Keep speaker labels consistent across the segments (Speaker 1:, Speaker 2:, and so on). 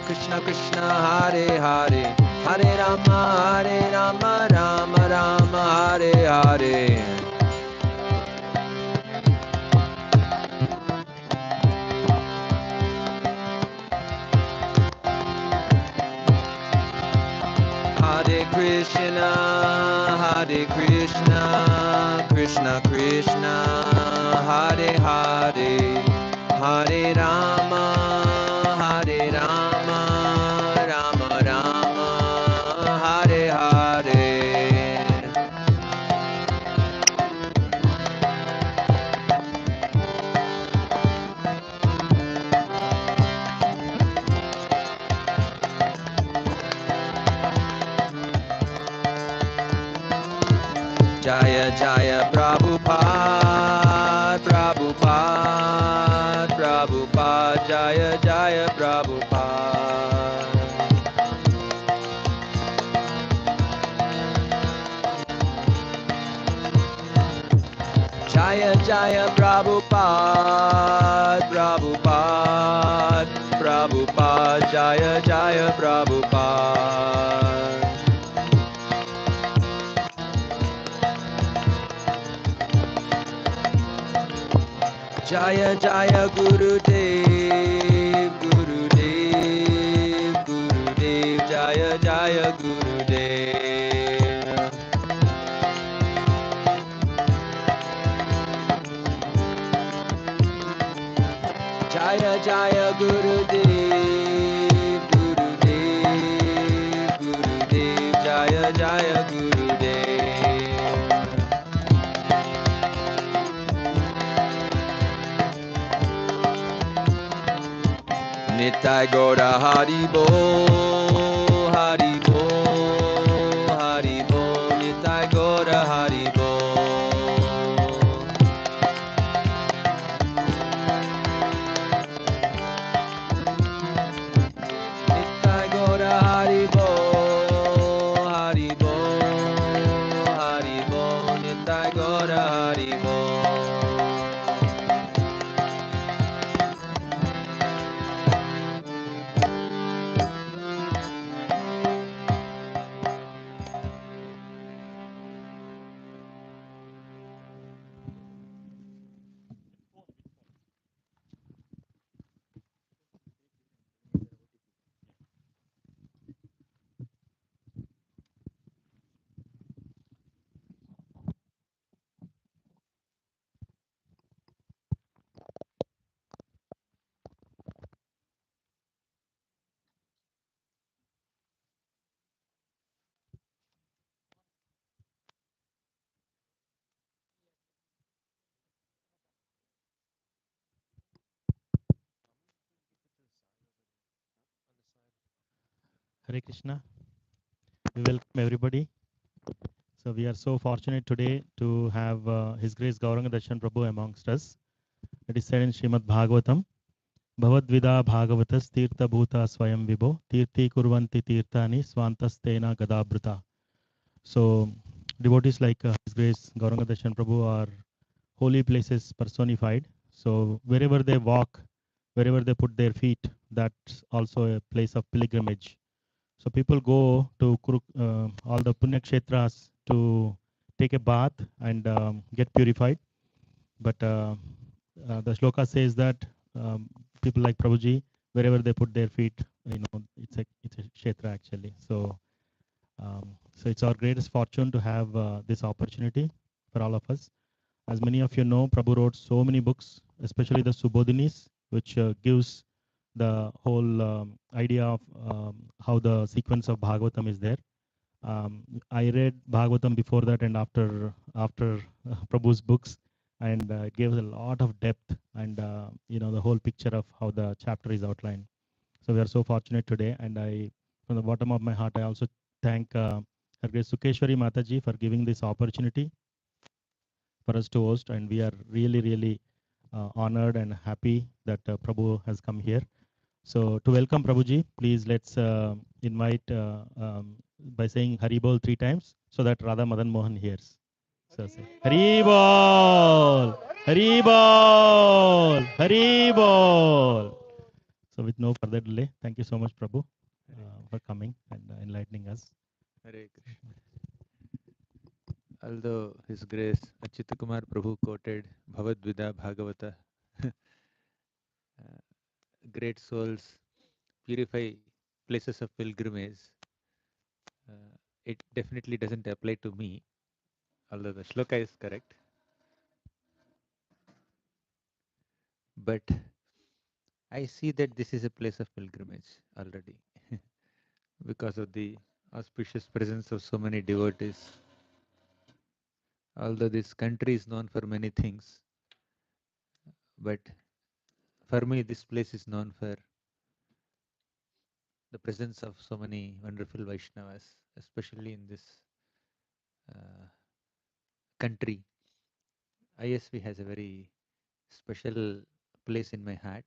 Speaker 1: Krishna Krishna Hare Hare Hare Rama Rama Rama Hare Hare Hare Krishna Krishna Krishna Hare Hare Hare Rama Rama Rama Hare Hare Jaya Jaya Prabhupada Prabhupada Prabhupada Jaya Jaya Prabhupada Jaya Jaya Prabhupada Prabhupada Prabhupada Jaya Jaya Prabhupada Jaya Jaya Gurudev Gurudev Gurudev Jaya Jaya Gurudev Jaya Jaya Gurudev Gurudev Gurudev Jaya Jaya Gurudev Nitai Gaura Haribo Haribo Haribo Nitai Gaura Haribo Nitai Gaura Haribo Haribo Haribo Nitai Gaura Haribo
Speaker 2: Hare Krishna. We welcome everybody. So we are so fortunate today to have His Grace Gauranga Darshan Prabhu amongst us. It is said in Srimad Bhagavatam, Bhavadvida Bhagavatas Tirtha Bhuta Swayam Vibho Tirthi Kurvanti Tirthani Swantastena Gadabhrita. So devotees like His Grace Gauranga Darshan Prabhu are holy places personified. So wherever they walk, wherever they put their feet, that's also a place of pilgrimage. So people go to all the Punya Kshetras to take a bath and get purified. But the shloka says that people like Prabhuji, wherever they put their feet, it's a kshetra actually. So so it's our greatest fortune to have this opportunity for all of us. As many of you know, Prabhu wrote so many books, especially the Subodhinis, which gives the whole idea of how the sequence of Bhagavatam is there. I read Bhagavatam before that and after Prabhu's books, and it gives a lot of depth and the whole picture of how the chapter is outlined. So we are so fortunate today, and I, from the bottom of my heart, I also thank Her Grace Sukeshwari Mataji for giving this opportunity for us to host, and we are really, really honored and happy that Prabhu has come here. So to welcome Prabhuji, please let's invite by saying Haribol 3 times so that Radha Madan Mohan hears. So say Haribol, Haribol, Haribol. So with no further delay, thank you so much, Prabhu,
Speaker 3: Hare
Speaker 2: for
Speaker 3: Krishna.
Speaker 2: coming and enlightening us.
Speaker 3: Hare Krishna. Although His Grace Achyuta Kumar Prabhu quoted Bhavadvida Bhagavata, great souls purify places of pilgrimage, it definitely doesn't apply to me, although the shloka is correct. But I see that this is a place of pilgrimage already because of the auspicious presence of so many devotees. Although this country is known for many things, but for me, this place is known for the presence of so many wonderful Vaishnavas, especially in this uh, country. ISV has a very special place in my heart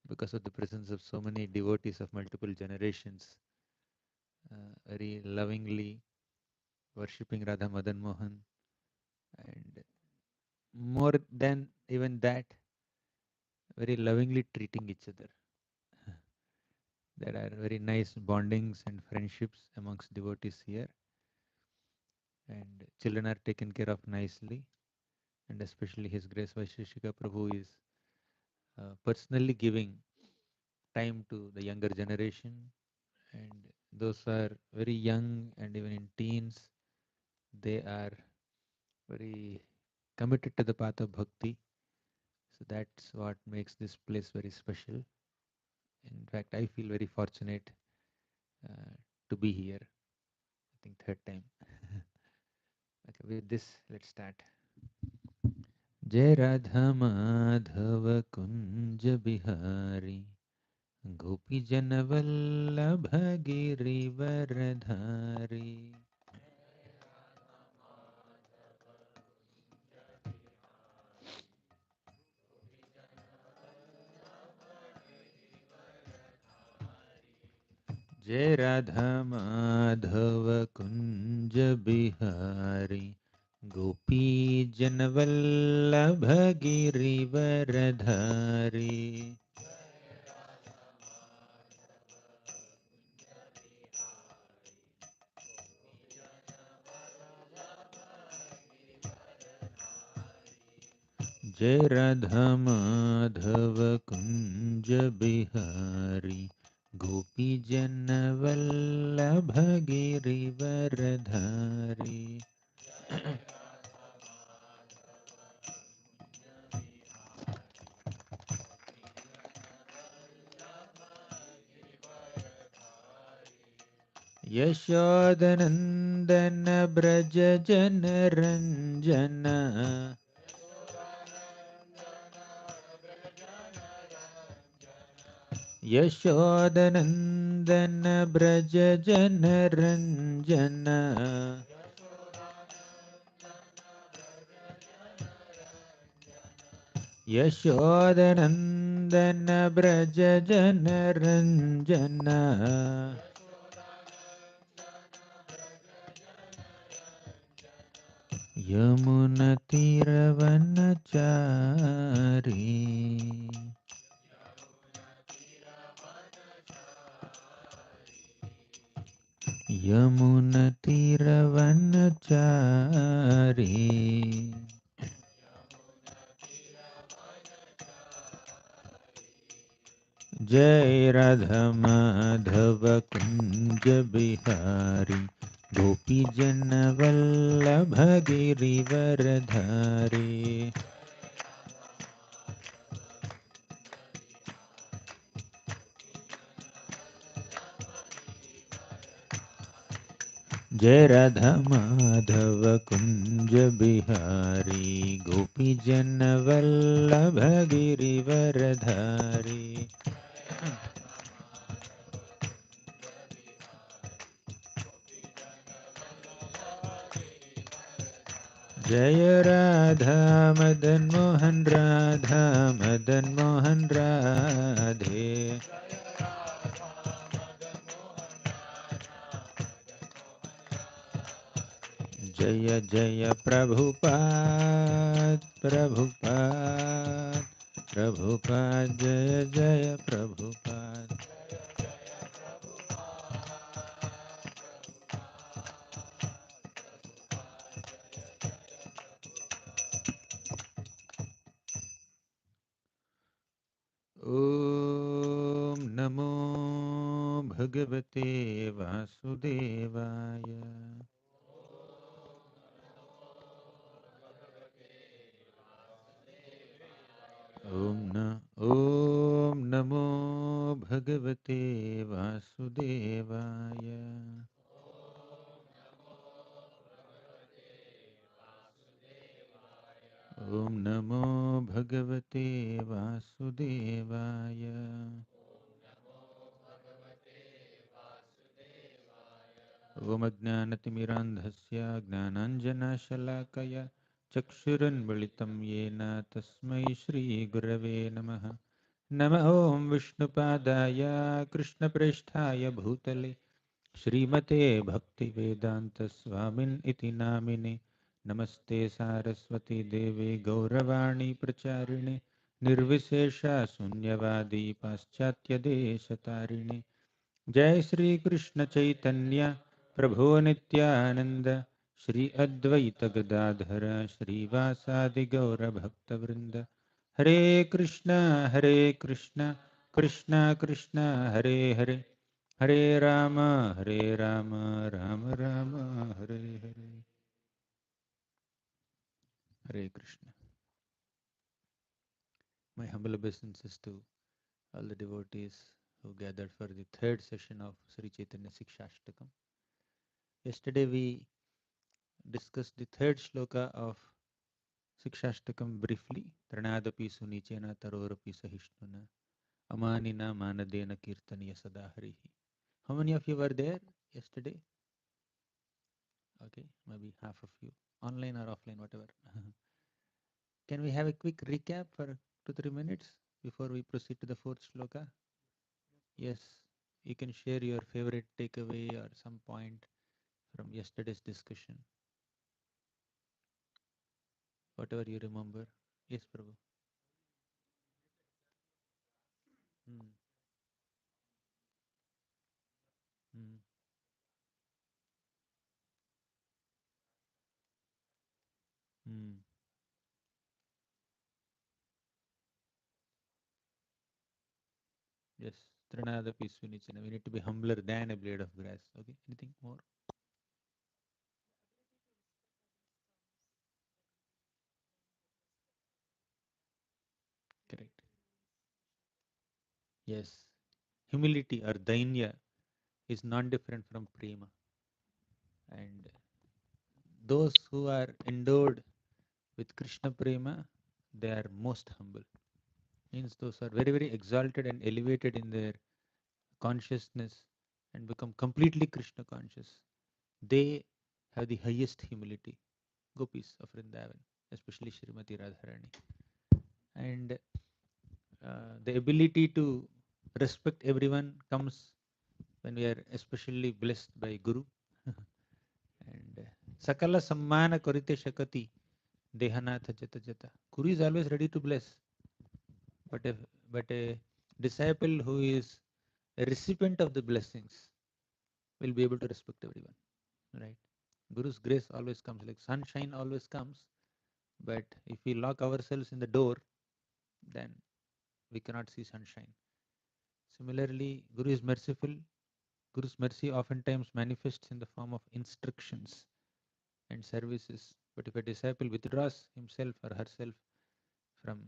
Speaker 3: because of the presence of so many devotees of multiple generations, very lovingly worshipping Radha Madan Mohan, and more than even that, very lovingly treating each other. There are very nice bondings and friendships amongst devotees here, and children are taken care of nicely. And especially His Grace Vaisheshika Prabhu is personally giving time to the younger generation, and those are very young and even in teens, they are very committed to the path of bhakti. So that's what makes this place very special. In fact, I feel very fortunate uh, to be here. I think third time. Okay, with this, let's start. Jai Radha Madhava Kunja Bihari Gopi Janavallabha Girivaradhari. Jai Radha Madhava Kunja Bihari Gopi Janavallabha Girivaradhari. Jai Radha Madhava Kunja Bihari Gopi Janavallabha Girivaradhari. Yashodanandana Braja Janaranjana. Yashodanandana Braja Janaranjana. Yashodanandana Braja Janaranjana. Yamunatiravanachari. Yamunatiravanachari. Jai Radha Madhava Kunja Bihari Gopi Jana Vallabha Girivaradhari. Jai Radha Madhava Kunja Bihari Gopi Jana Vallabha Girivaradhari. Jai Radha Madan Mohan Radha Madan Mohan Radhe. Jaya Jaya Prabhupada Prabhupada. Prabhupada Jaya Jaya Prabhupada. Om Namo Bhagavate Vasudevaya. Om Namo Bhagavate Vasudevaya. Om Namo Bhagavate Vasudevaya. Om Ajnanatimirandhasya Gnananjanashalakaya Chakshuranvalitam Yena Tasmai Shri Gurave Namaha. Nama Om Vishnupadaya Krishna Presthaya Bhutale Shrimate Bhaktivedanta Swamin Iti Namine Namaste Saraswati Deve Gauravani Pracharine Nirvishesha Sunyavadi Paschatya Deshatarine जय श्री कृष्ण चैतन्य प्रभु नित्यानंद श्री अद्वैत गदाधर श्रीवासादि गौर भक्तवृंद हरे Krishna Krishna Krishna Hare Hare Hare Ram Ram Ram Hare Hare Hare Krishna My humble obeisances to all the devotees who gathered for the third session of Sri Chaitanya Sikshashtakam. Yesterday we discussed the third shloka of Sikshashtakam briefly. Tranadapi sunichena tarorapi sahishnuna amanina manadena kirtaniya sadaharihi. How many of you were there yesterday? Okay, maybe half of you. Online or offline, whatever. Can we have a quick recap for 2-3 minutes before we proceed to the fourth shloka? Yes, you can share your favorite takeaway or some point from yesterday's discussion. Whatever you remember. Yes, Prabhu. Hmm. Hmm. Hmm. Yes, Trinada Pisunichana. We need to be humbler than a blade of grass. Okay, anything more? Correct. Yes. Humility or dainya is not different from prema. And those who are endowed with Krishna prema, they are most humble. Means those are very, very exalted and elevated in their consciousness and become completely Krishna conscious. They have the highest humility. Gopis of Vrindavan, especially Srimati Radharani. And the ability to respect everyone comes when we are especially blessed by Guru. And Sakala Sammana Karite Shakati Dehanatha Jata Jata. Guru is always ready to bless, but a disciple who is a recipient of the blessings will be able to respect everyone. Right? Guru's grace always comes, like sunshine always comes, but if we lock ourselves in the door, then we cannot see sunshine. Similarly, Guru is merciful. Guru's mercy oftentimes manifests in the form of instructions and services. But if a disciple withdraws himself or herself from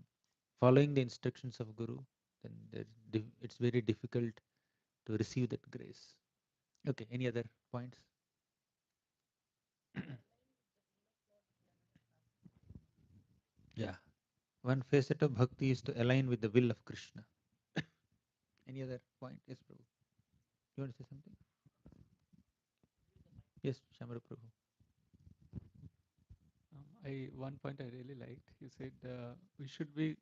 Speaker 3: following the instructions of Guru, then it's very difficult to receive that grace. Okay, any other points? Yeah. One facet of bhakti is to align with the will of Krishna. Any other point? Yes, Prabhu. You want to say something? Yes, Shamara Prabhu.
Speaker 4: I one point I really liked. You said we should be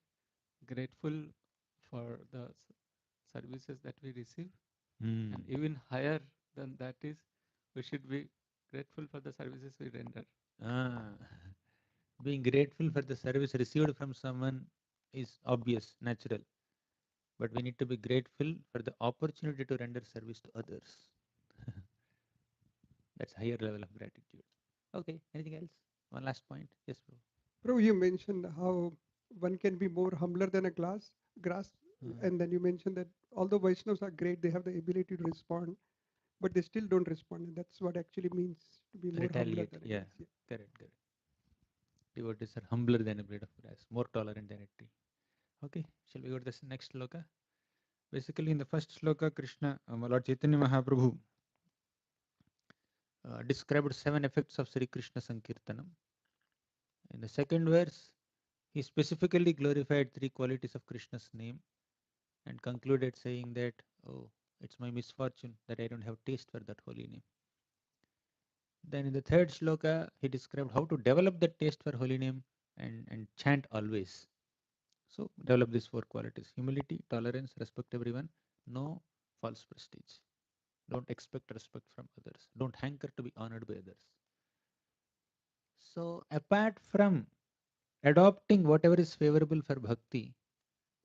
Speaker 4: grateful for the services that we receive,
Speaker 3: Hmm.
Speaker 4: and even higher than that is, we should be grateful for the services we render.
Speaker 3: Ah, being grateful for the service received from someone is obvious, natural. But we need to be grateful for the opportunity to render service to others. That's higher level of gratitude. Okay, anything else? One last point. Yes, bro.
Speaker 5: Prabhu, you mentioned how one can be more humbler than a grass, and then you mentioned that although Vaishnavas are great, they have the ability to respond, but they still don't respond, and that's what actually means to be more humbler
Speaker 3: Retaliate.
Speaker 5: than a
Speaker 3: Yeah,
Speaker 5: grass. Yeah.
Speaker 3: correct, correct. Devotees are humbler than a blade of grass, more tolerant than a tree. Okay, shall we go to the next sloka? Basically, in the first sloka, Krishna, Lord Chaitanya Mahaprabhu described 7 effects of Sri Krishna Sankirtanam. In the second verse, he specifically glorified 3 qualities of Krishna's name and concluded saying that, oh, it's my misfortune that I don't have taste for that holy name. Then in the third shloka, he described how to develop that taste for holy name and chant always. So develop these 4 qualities: humility, tolerance, respect everyone, no false prestige. Don't expect respect from others. Don't hanker to be honored by others. So apart from adopting whatever is favorable for bhakti,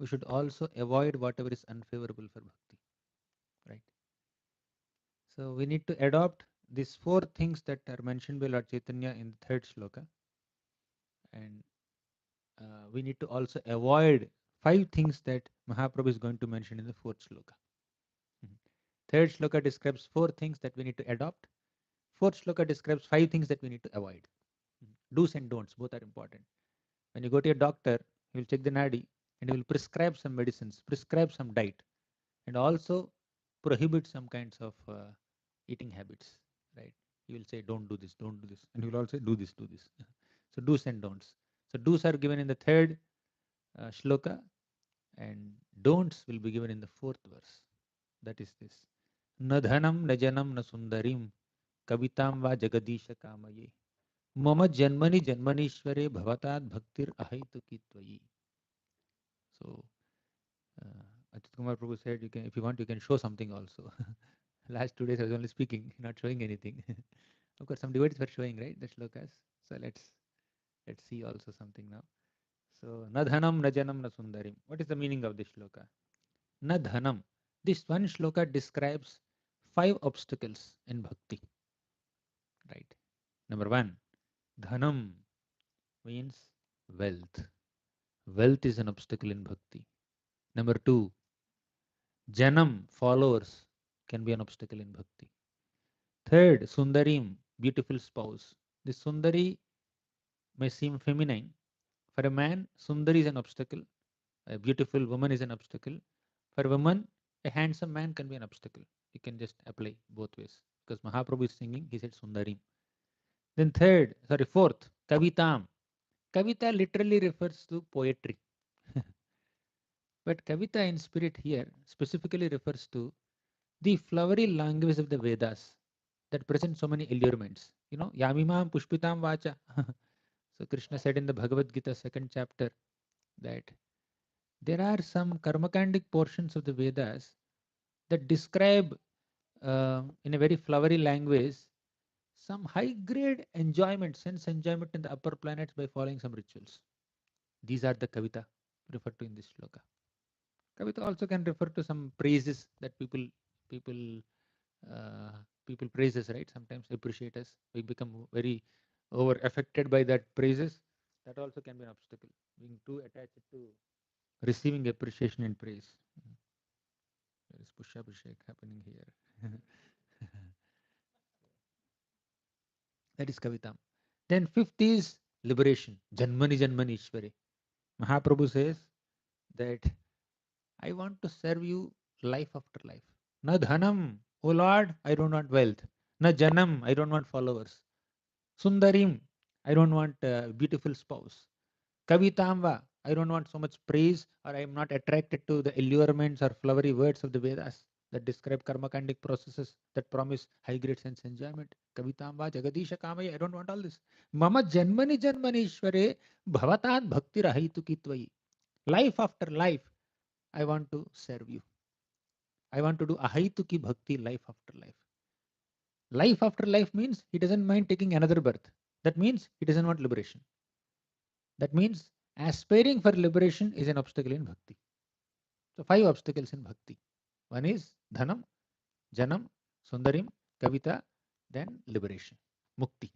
Speaker 3: we should also avoid whatever is unfavorable for bhakti. Right? So we need to adopt these 4 things that are mentioned by Lord Chaitanya in the third shloka, and we need to also avoid 5 things that Mahaprabhu is going to mention in the fourth shloka. Mhm. Third shloka describes 4 things that we need to adopt. Fourth shloka describes 5 things that we need to avoid. Do's and don'ts, both are important. When you go to a doctor, he will check the nadi and he will prescribe some medicines, prescribe some diet, and also prohibit some kinds of eating habits. Right? He will say, don't do this, and he will also say, do this, do this. So do's and don'ts. So do's are given in the third shloka, and don'ts will be given in the fourth verse. That is this: Na dhanam, na janam, na sundarim, kavitam va jagadisha kamaye. Mama janmani janmanishware bhavatat bhaktir ahaituki tvayi. So, Ajit Kumar Prabhu said, you can, if you want, you can show something also. Last 2 days I was only speaking, not showing anything. Of course, some devotees were showing, right, the shlokas. So let's see also something now. So, na dhanam, na janam, na sundarim. What is the meaning of this shloka? Na dhanam. This one shloka describes 5 obstacles in bhakti. Right. Number 1, dhanam means wealth. Wealth is an obstacle in bhakti. Number 2, janam, followers, can be an obstacle in bhakti. Third, sundarim, beautiful spouse. The sundari may seem feminine. For a man, sundari is an obstacle. A beautiful woman is an obstacle. For a woman, a handsome man can be an obstacle. You can just apply both ways. Because Mahaprabhu is singing, he said sundarim. Then fourth, kavitam. Kavita literally refers to poetry. But kavita in spirit here specifically refers to the flowery language of the Vedas that present so many allurements. Yamimam pushpitam vacha. So Krishna said in the Bhagavad Gita, second chapter, that there are some karmakandic portions of the Vedas that describe in a very flowery language some high grade enjoyment, sense enjoyment in the upper planets by following some rituals. These are the kavita referred to in this shloka. Kavita also can refer to some praises that people uh, people praise us, right? Sometimes appreciate us. We become very over affected by that praises. That also can be an obstacle. Being too attached to receiving appreciation and praise. There is Pushabhishek happening here. That is Kavitam. Then fifth is liberation. Janmani Janmani Ishware. Mahaprabhu says that I want to serve you life after life. Na dhanam, O Lord, I don't want wealth. Na janam, I don't want followers. Sundarim, I don't want a beautiful spouse. Kavitamva, I don't want so much praise, or I am not attracted to the allurements or flowery words of the Vedas that describe karmakandic processes that promise high grade sense enjoyment. Kavitamva, Jagadisha Kamaya, I don't want all this. Mama Janmani Janmani Ishware Bhavatat Bhakti Rahitu Kitvayi. Life after life, I want to serve you. I want to do Ahaituki Bhakti life after life. Life after life means he doesn't mind taking another birth. That means he doesn't want liberation. That means Aspiring for liberation is an obstacle in bhakti. So 5 obstacles in bhakti. One is dhanam, janam, sundarim, kavita, then liberation, mukti.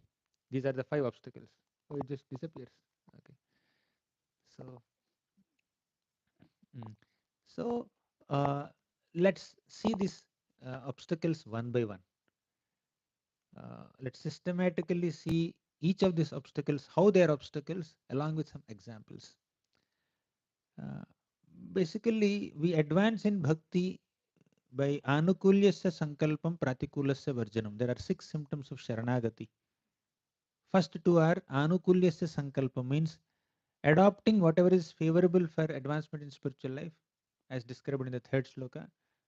Speaker 3: These are the 5 obstacles. So it just disappears. Okay. So, so let's see these obstacles one by one. Let's systematically see each of these obstacles, how they are obstacles, along with some examples. Uh, Basically, we advance in bhakti by anukulyasya sankalpam pratikulasya varjanam. There are 6 symptoms of sharanagati. First two are anukulyasya sankalpam, means adopting whatever is favorable for advancement in spiritual life, as described in the third shloka.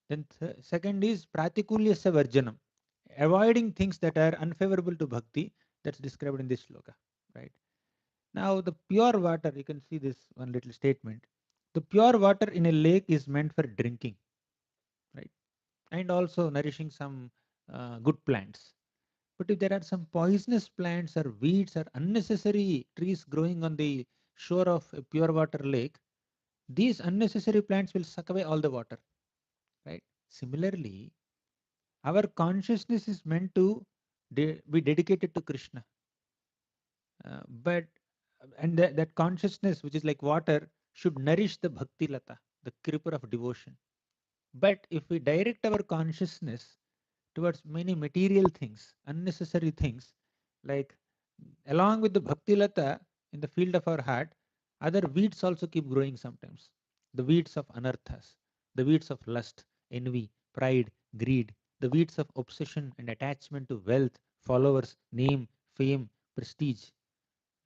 Speaker 3: Then second is pratikulyasya varjanam, avoiding things that are unfavorable to bhakti, that's described in this shloka. Right. Now the pure water, you can see this one little statement. The pure water in a lake is meant for drinking, right? And also nourishing some good plants. But if there are some poisonous plants or weeds or unnecessary trees growing on the shore of a pure water lake, these unnecessary plants will suck away all the water, right? Similarly, our consciousness is meant to be dedicated to Krishna. But and that consciousness, which is like water, should nourish the bhakti lata, the creeper of devotion. But if we direct our consciousness towards many material things, unnecessary things, like along with the bhakti lata in the field of our heart, other weeds also keep growing sometimes. The weeds of anarthas, the weeds of lust, envy, pride, greed, the weeds of obsession and attachment to wealth, followers, name, fame, prestige,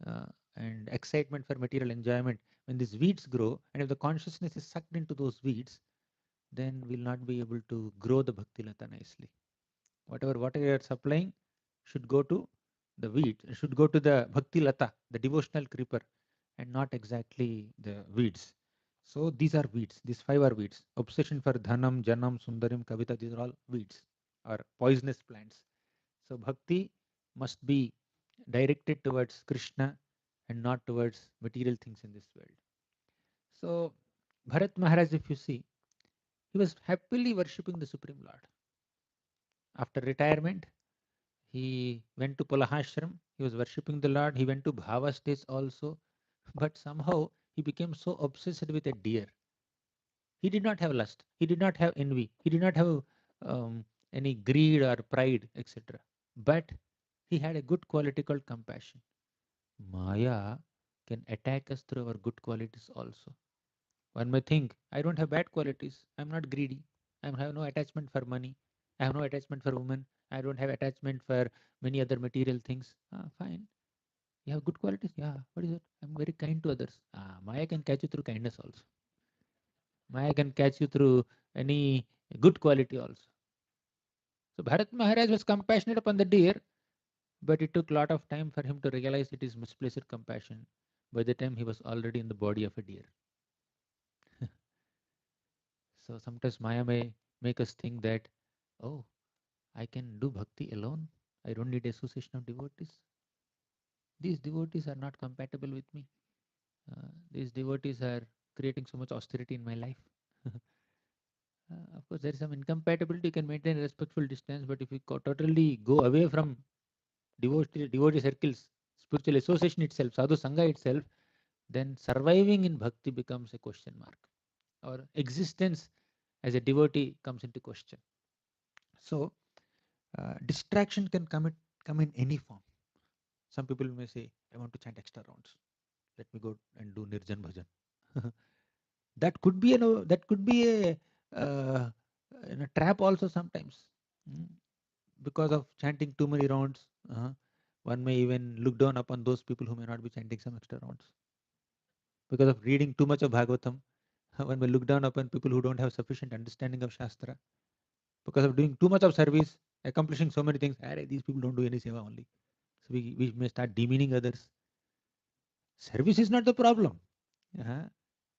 Speaker 3: uh, and excitement for material enjoyment. When these weeds grow, and if the consciousness is sucked into those weeds, then we'll not be able to grow the bhakti lata nicely. Whatever water you are supplying should go to the weed, should go to the bhakti lata, the devotional creeper, and not exactly the weeds. So these are weeds. These 5 are weeds. Obsession for dhanam, janam, sundarim, kavita, these are all weeds or poisonous plants. So bhakti must be directed towards Krishna and not towards material things in this world. So Bharat Maharaj, if you see, he was happily worshipping the Supreme Lord. After retirement, he went to Palahashram. He was worshipping the Lord. He went to Bhava stage also. But somehow he became so obsessed with a deer. He did not have lust. He did not have envy. He did not have any greed or pride, etc. But he had a good quality called compassion. Maya can attack us through our good qualities also. One may think, I don't have bad qualities. I'm not greedy. I have no attachment for money. I have no attachment for women. I don't have attachment for many other material things. Fine. You have good qualities? Yeah. What is it? I'm very kind to others. Maya can catch you through kindness also. Maya can catch you through any good quality also. So Bharat Maharaj was compassionate upon the deer, but it took a lot of time for him to realize it is misplaced compassion. By the time he was already in the body of a deer. So sometimes Maya may make us think that, oh, I can do bhakti alone. I don't need association of devotees. These devotees are not compatible with me. These devotees are creating so much austerity in my life. Of course, there is some incompatibility. You can maintain a respectful distance, but if you totally go away from devotee circles, spiritual association itself, sadhu sangha itself, then surviving in bhakti becomes a question mark, or existence as a devotee comes into question. So, distraction can come in any form. Some people may say, I want to chant extra rounds. Let me go and do Nirjan Bhajan. That could be uh, a trap also sometimes. Mm. Because of chanting too many rounds, one may even look down upon those people who may not be chanting some extra rounds. Because of reading too much of Bhagavatam, one may look down upon people who don't have sufficient understanding of Shastra. Because of doing too much of service, accomplishing so many things, these people don't do any seva only. So we may start demeaning others. Service is not the problem. Uh,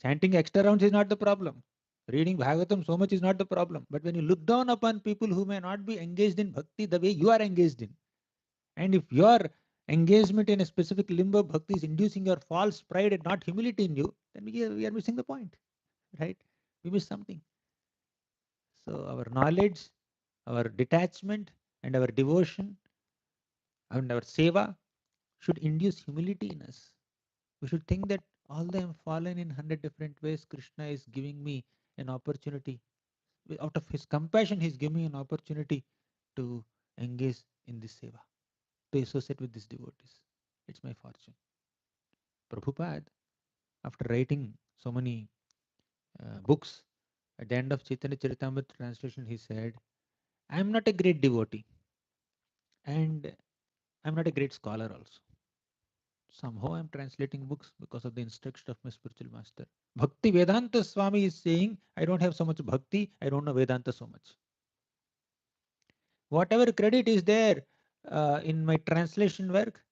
Speaker 3: Chanting extra rounds is not the problem. Reading Bhagavatam so much is not the problem. But when you look down upon people who may not be engaged in bhakti the way you are engaged in, and if your engagement in a specific limb of bhakti is inducing your false pride and not humility in you, then we are missing the point, right? We miss something. So our knowledge, our detachment, and our devotion and our seva should induce humility in us. We should think that although I am fallen in 100 different ways, Krishna is giving me an opportunity. Out of his compassion, he is giving me an opportunity to engage in this seva, to associate with these devotees. It's my fortune. Prabhupada, after writing so many books, at the end of Chaitanya Charitamrita translation, he said, I am not a great devotee and I am not a great scholar also. Somehow I am translating books because of the instruction of my spiritual master. Bhakti Vedanta Swami is saying, I don't have so much bhakti, I don't know Vedanta so much. Whatever credit is there in my translation work,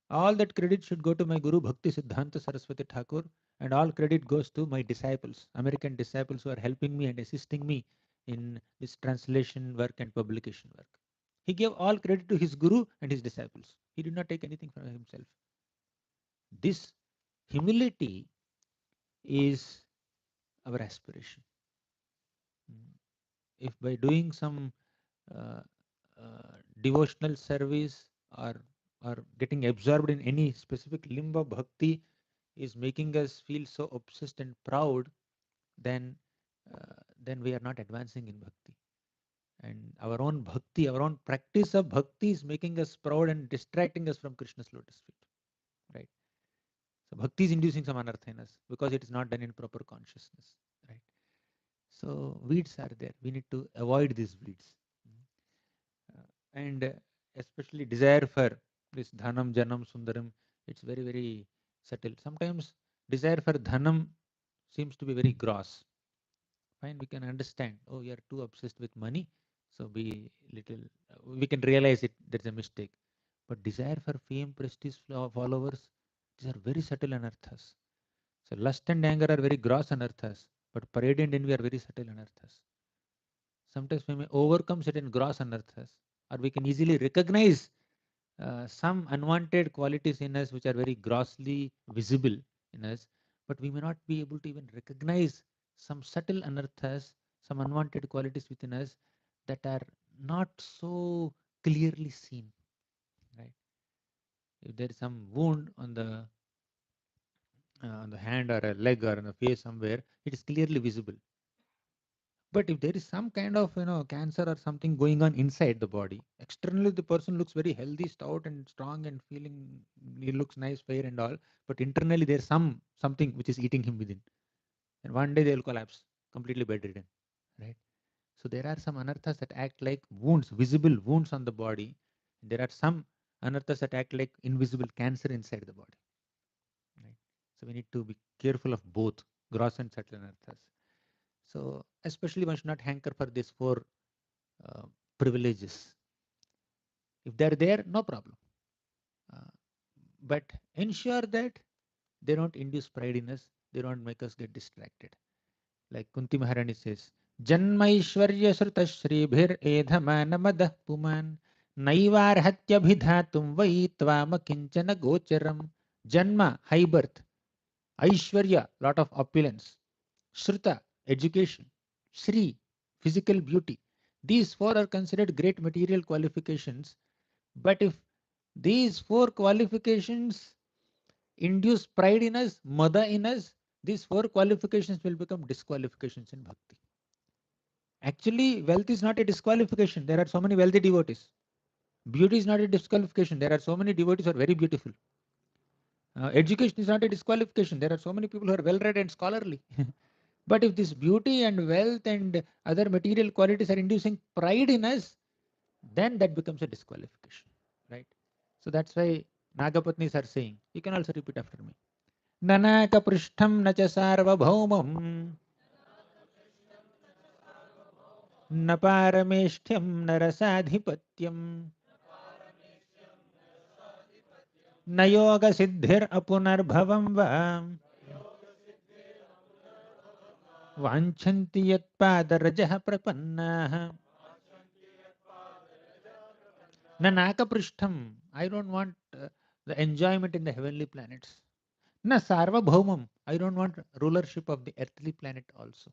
Speaker 3: all that credit should go to my Guru Bhakti Siddhanta Saraswati Thakur, and all credit goes to my disciples, American disciples who are helping me and assisting me in this translation work and publication work. He gave all credit to his Guru and his disciples. He did not take anything for himself. This humility is our aspiration. If by doing some uh, devotional service or getting absorbed in any specific limb of bhakti is making us feel so obsessed and proud, then then we are not advancing in bhakti. And our own bhakti, our own practice of bhakti is making us proud and distracting us from Krishna's lotus feet. Right? So bhakti is inducing some anartha in us because it is not done in proper consciousness. Right? So weeds are there. We need to avoid these weeds. And especially desire for this dhanam, janam, sundaram, it's very, very subtle. Sometimes desire for dhanam seems to be very gross. Fine, we can understand. Oh, you are too obsessed with money, so be little. We can realize it. That's a mistake. But desire for fame, prestige, followers, these are very subtle anarthas. So lust and anger are very gross anarthas, but parade and envy are very subtle anarthas. Sometimes we may overcome certain gross anarthas, or we can easily recognize some unwanted qualities in us which are very grossly visible in us, but we may not be able to even recognize some subtle anarthas, some unwanted qualities within us that are not so clearly seen. Right? If there is some wound on the hand or a leg or on the face somewhere, it is clearly visible. But if there is some kind of cancer or something going on inside the body, externally the person looks very healthy, stout, and strong, and feeling he looks nice, fair, and all. But internally there's something which is eating him within, and one day they'll collapse, completely bedridden, right? So there are some anarthas that act like wounds, visible wounds on the body. There are some anarthas that act like invisible cancer inside the body, right? So we need to be careful of both gross and subtle anarthas. So especially one should not hanker for these four uh, privileges. If they're there, no problem. Uh, but ensure that they don't induce pride in us, they don't make us get distracted. Like Kunti Maharani says, Janmaishwarya Sruta Shribhir Edhamana Puman Naivarhatyabhidhatum Vai Tvama Kinchana Gocharam. Janma, high birth. Aishwarya, lot of opulence. Shruta, education. Shri, physical beauty. These four are considered great material qualifications. But if these four qualifications induce pride in us, mada in us, these four qualifications will become disqualifications in bhakti. Actually, wealth is not a disqualification. There are so many wealthy devotees. Beauty is not a disqualification. There are so many devotees who are very beautiful. Education is not a disqualification. There are so many people who are well read and scholarly. But if this beauty and wealth and other material qualities are inducing pride in us, then that becomes a disqualification, right? So that's why Nagapatnis are saying, you can also repeat after me. Nanaka prishtham nacha sarvabhaumam naparameshtham narasadhipatyam nayoga siddhir apunarbhavam va vanchanti yatpadarajah prapannaha. Nanaka prishtham. I don't want the enjoyment in the heavenly planets. Na sarvabhaumam, I don't want rulership of the earthly planet also.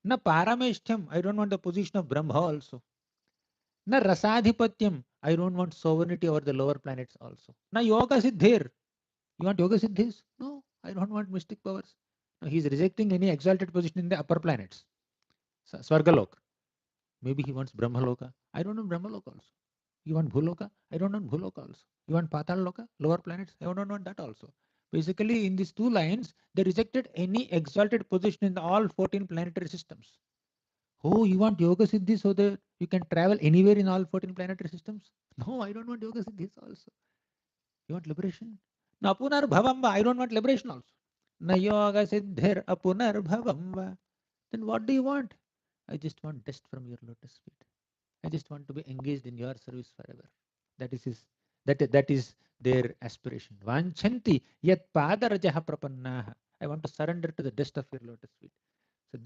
Speaker 3: Na parameshtyam, I don't want the position of Brahma also. Na rasadhipatyam, I don't want sovereignty over the lower planets also. Na yoga siddhir, you want yoga siddhis? No, I don't want mystic powers. No, he is rejecting any exalted position in the upper planets. Svargalok. Maybe he wants Brahmaloka. I don't want Brahmaloka also. You want Bhuloka? I don't want Bhuloka also. You want Patal Loka? Lower planets? I don't want that also. Basically, in these two lines, they rejected any exalted position in all 14 planetary systems. Oh, you want Yoga Siddhi so that you can travel anywhere in all 14 planetary systems? No, I don't want Yoga Siddhis also. You want liberation? Na apunar bhavamba. I don't want liberation also. Na yoga siddhir apunar bhavamba. Then what do you want? I just want dust from your lotus feet. I just want to be engaged in your service forever. That is his, that is their aspiration. Vanchanti yat padarajaha prapannaha. I want to surrender to the dust of your lotus feet. So uh,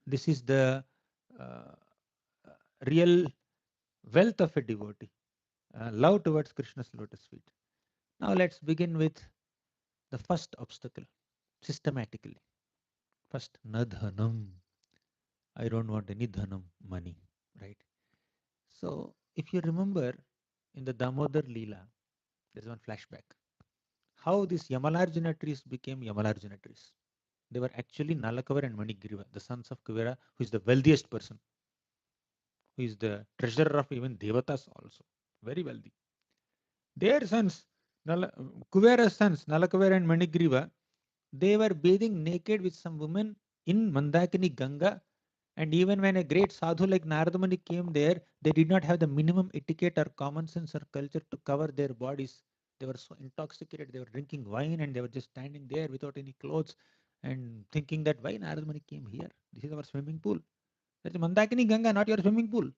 Speaker 3: this is the uh, real wealth of a devotee. Love towards Krishna's lotus feet. Now let's begin with the first obstacle systematically. First, nadhanam. I don't want any dhanam, money, right? So if you remember in the Damodar Leela, there's one flashback. How these Yamalarjuna trees became Yamalarjuna trees. They were actually Nalakavara and Manigriva, the sons of Kuvera, who is the wealthiest person, who is the treasurer of even Devatas also, very wealthy. Their sons, Kuvera's sons, Nalakavara and Manigriva, they were bathing naked with some women in Mandakini Ganga. And even when a great sadhu like Naradamani came there, they did not have the minimum etiquette or common sense or culture to cover their bodies. They were so intoxicated, they were drinking wine and they were just standing there without any clothes and thinking that why Naradamani came here? This is our swimming pool. That's Mandakini Ganga, not your swimming pool.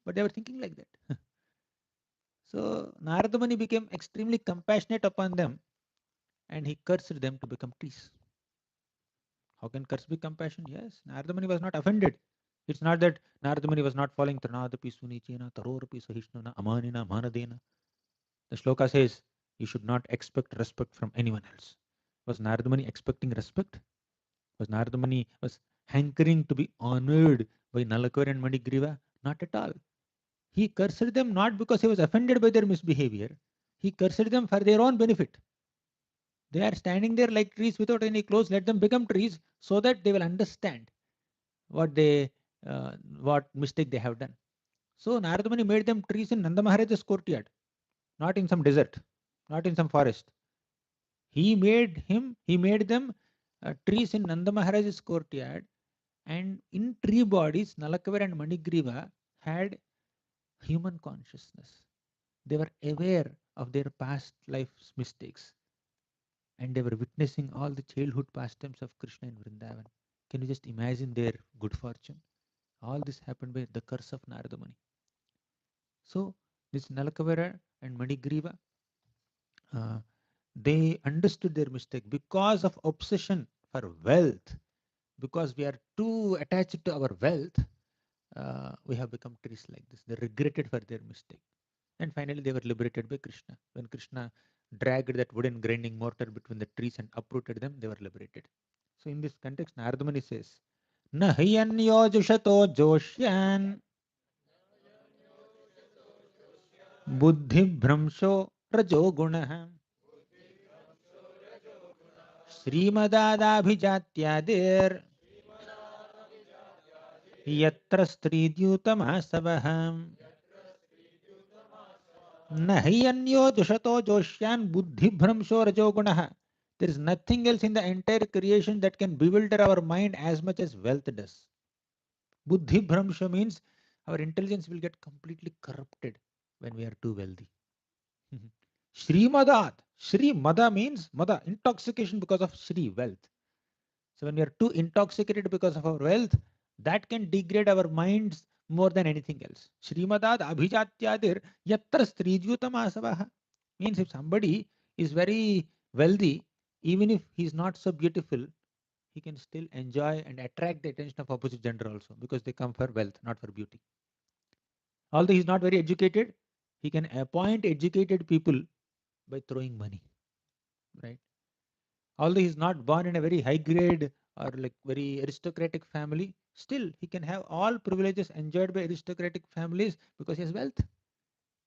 Speaker 3: But they were thinking like that. So Naradamani became extremely compassionate upon them and he cursed them to become trees. How can curse be compassion? Yes, Nardamani was not offended. It's not that Nardamani was not following Tranadapi Sunichena, Tarorapi Sahishnuna, Amanina, Manadena. The shloka says you should not expect respect from anyone else. Was Nardamani expecting respect? Was Nardamani was hankering to be honored by Nalakar and Manigriva? Not at all. He cursed them not because he was offended by their misbehavior. He cursed them for their own benefit. They are standing there like trees without any clothes. Let them become trees so that they will understand what they what mistake they have done. So Naradamani made them trees in Nanda Maharaja's courtyard, not in some desert, not in some forest. He made them trees in Nanda Maharaja's courtyard, and in tree bodies, Nalakavar and Manigriva had human consciousness. They were aware of their past life's mistakes, and they were witnessing all the childhood pastimes of Krishna in Vrindavan. Can you just imagine their good fortune? All this happened by the curse of Naradamani. So this Nalakavara and Manigriva, uh, they understood their mistake because of obsession for wealth. Because we are too attached to our wealth, we have become trees like this. They regretted for their mistake. And finally, they were liberated by Krishna. When Krishna dragged that wooden grinding mortar between the trees and uprooted them, they were liberated. So in this context, Nardamani says, Nahiyanyo jushato joshyan बुद्धिभ्रंशो रजो गुणः श्रीमदादाभिजात्यादिर् यत्र स्त्रीद्यूतमासवः न हि अन्यो दुषतो जोष्यान् बुद्धिभ्रंशो रजो गुणः. There is nothing else in the entire creation that can bewilder our mind as much as wealth does. Buddhi Bhramsha means our intelligence will get completely corrupted when we are too wealthy. Shri Madat. Shri Mada means Mada, intoxication because of Shri, wealth. So when we are too intoxicated because of our wealth, that can degrade our minds more than anything else. Shri Madat Abhijatyadir Yatra Strijutam Asavaha means if somebody is very wealthy, even if he is not so beautiful, he can still enjoy and attract the attention of opposite gender also because they come for wealth, not for beauty. Although he is not very educated, He can appoint educated people by throwing money, right? Although he's not born in a very high grade or like very aristocratic family, still he can have all privileges enjoyed by aristocratic families because he has wealth.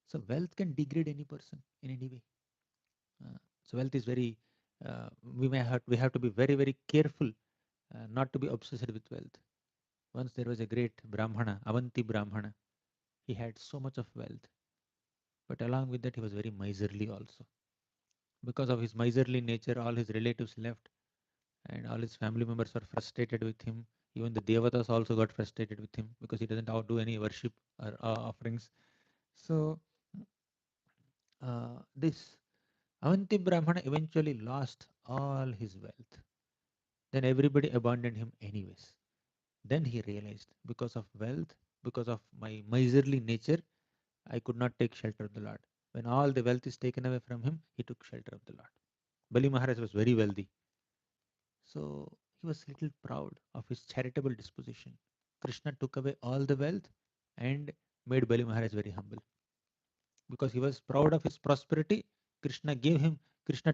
Speaker 3: So wealth can degrade any person in any way. So wealth is very. We have to be very very careful not to be obsessed with wealth. Once there was a great Brahmana, Avanti Brahmana. He had so much of wealth, but along with that he was very miserly also. Because of his miserly nature, all his relatives left, and all his family members were frustrated with him. Even the devatas also got frustrated with him because he doesn't do any worship or offerings. So this Avanti Brahmana eventually lost all his wealth. Then everybody abandoned him anyways. Then he realized, because of wealth, because of my miserly nature, I could not take shelter of the Lord. When all the wealth is taken away from him, he took shelter of the Lord. Bali Maharaj was very wealthy. So he was little proud of his charitable disposition. Krishna took away all the wealth and made Bali Maharaj very humble. Because he was proud of his prosperity, Krishna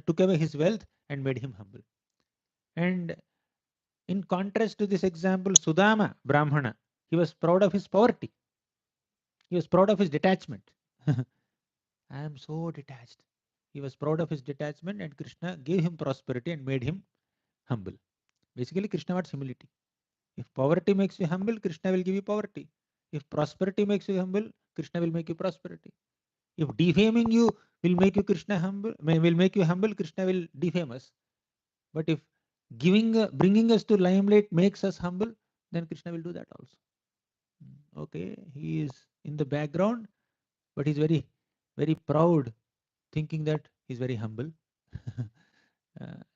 Speaker 3: took away his wealth and made him humble. And in contrast to this example, Sudama, Brahmana, he was proud of his poverty. He was proud of his detachment. I am so detached. He was proud of his detachment, and Krishna gave him prosperity and made him humble. Basically, Krishna wants humility. If poverty makes you humble, Krishna will give you poverty. If prosperity makes you humble, Krishna will make you prosperity. If defaming you will make you Krishna humble, will make you humble, Krishna will defame us. But if bringing us to limelight makes us humble, then Krishna will do that also. Okay, he is in the background, but he's very, very proud, thinking that he's very humble.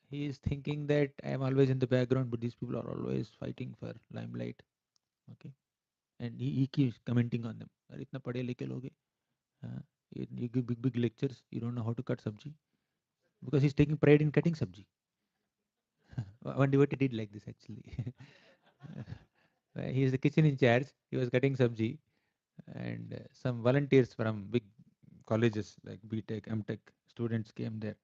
Speaker 3: He is thinking that I am always in the background, but these people are always fighting for limelight. Okay, and he keeps commenting on them. "अरे इतना पढ़े लिखे लोग हैं, you give big lectures, you don't know how to cut sabji," because he's taking pride in cutting sabji. One devotee did like this actually. He is the kitchen in charge. He was cutting sabji, and some volunteers from big colleges like B.Tech, M.Tech students came there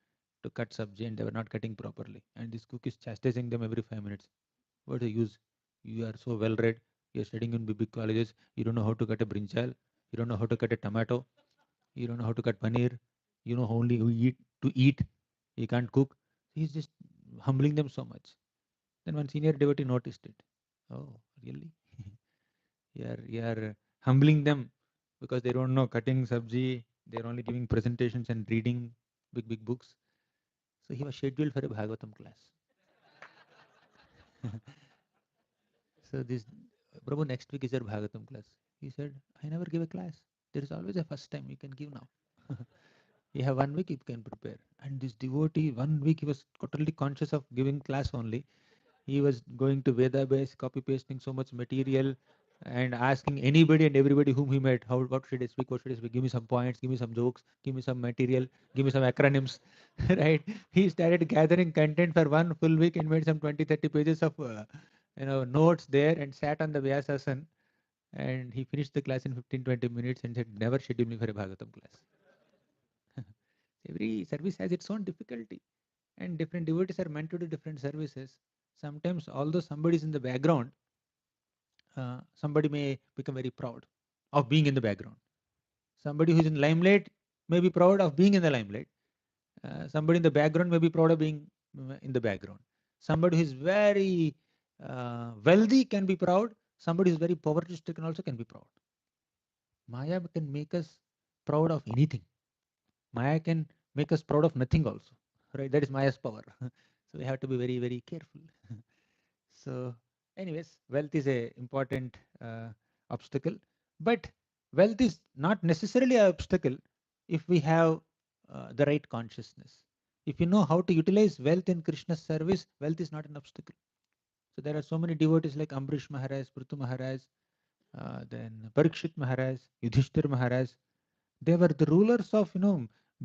Speaker 3: to cut sabji, and they were not cutting properly. And this cook is chastising them every 5 minutes. What the use? You are so well read. You are studying in big colleges. You don't know how to cut a brinjal. You don't know how to cut a tomato. You don't know how to cut paneer. You know only who eat to eat. You can't cook. He's just humbling them so much. Then one senior devotee noticed it. Oh, really? You are humbling them because they don't know cutting sabji. They're only giving presentations and reading big books. So he was scheduled for a Bhagavatam class. So this Prabhu, next week is your Bhagavatam class. He said, I never give a class. There is always a first time you can give now. You have 1 week, you can prepare. And this devotee, 1 week, he was totally conscious of giving class only. He was going to Veda base, copy pasting so much material, and asking anybody and everybody whom he met, what should I speak, what should I speak? Give me some points, give me some jokes, give me some material, give me some acronyms, right? He started gathering content for 1 full week and made some 20-30 pages of notes there and sat on the Vyasasan, and he finished the class in 15-20 minutes and said, never schedule me for a Bhagavatam class. Every service has its own difficulty, and different devotees are meant to do different services. Sometimes, although somebody is in the background, somebody may become very proud of being in the background. Somebody who is in limelight may be proud of being in the limelight. Somebody in the background may be proud of being in the background. Somebody who is very wealthy can be proud. Somebody who is very poverty stricken also can be proud. Maya can make us proud of anything. Maya can make us proud of nothing also. Right? That is Maya's power. So we have to be very, very careful. So, anyways, wealth is a important obstacle, but wealth is not necessarily an obstacle if we have the right consciousness. If you know how to utilize wealth in Krishna's service, wealth is not an obstacle. So there are so many devotees like Ambrish Maharaj, Prithu Maharaj, then Parikshit Maharaj, Yudhishthir Maharaj. They were the rulers of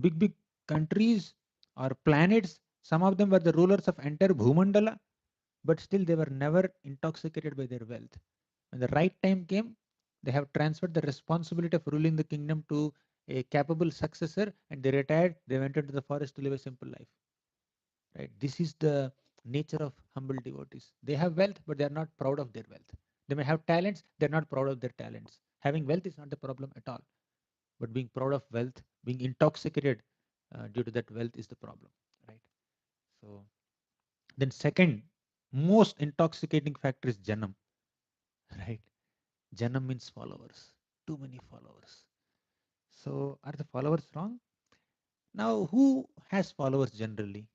Speaker 3: big countries or planets. Some of them were the rulers of entire Bhumandala, but still they were never intoxicated by their wealth. When the right time came, they have transferred the responsibility of ruling the kingdom to a capable successor, and they retired. They went into the forest to live a simple life. Right? This is the nature of humble devotees. They have wealth, but they are not proud of their wealth. They may have talents, they're not proud of their talents. Having wealth is not the problem at all, but being proud of wealth, being intoxicated due to that wealth is the problem. Right? So then second most intoxicating factor is janam. Right? Janam means followers. Too many followers. So are the followers wrong? Now who has followers generally?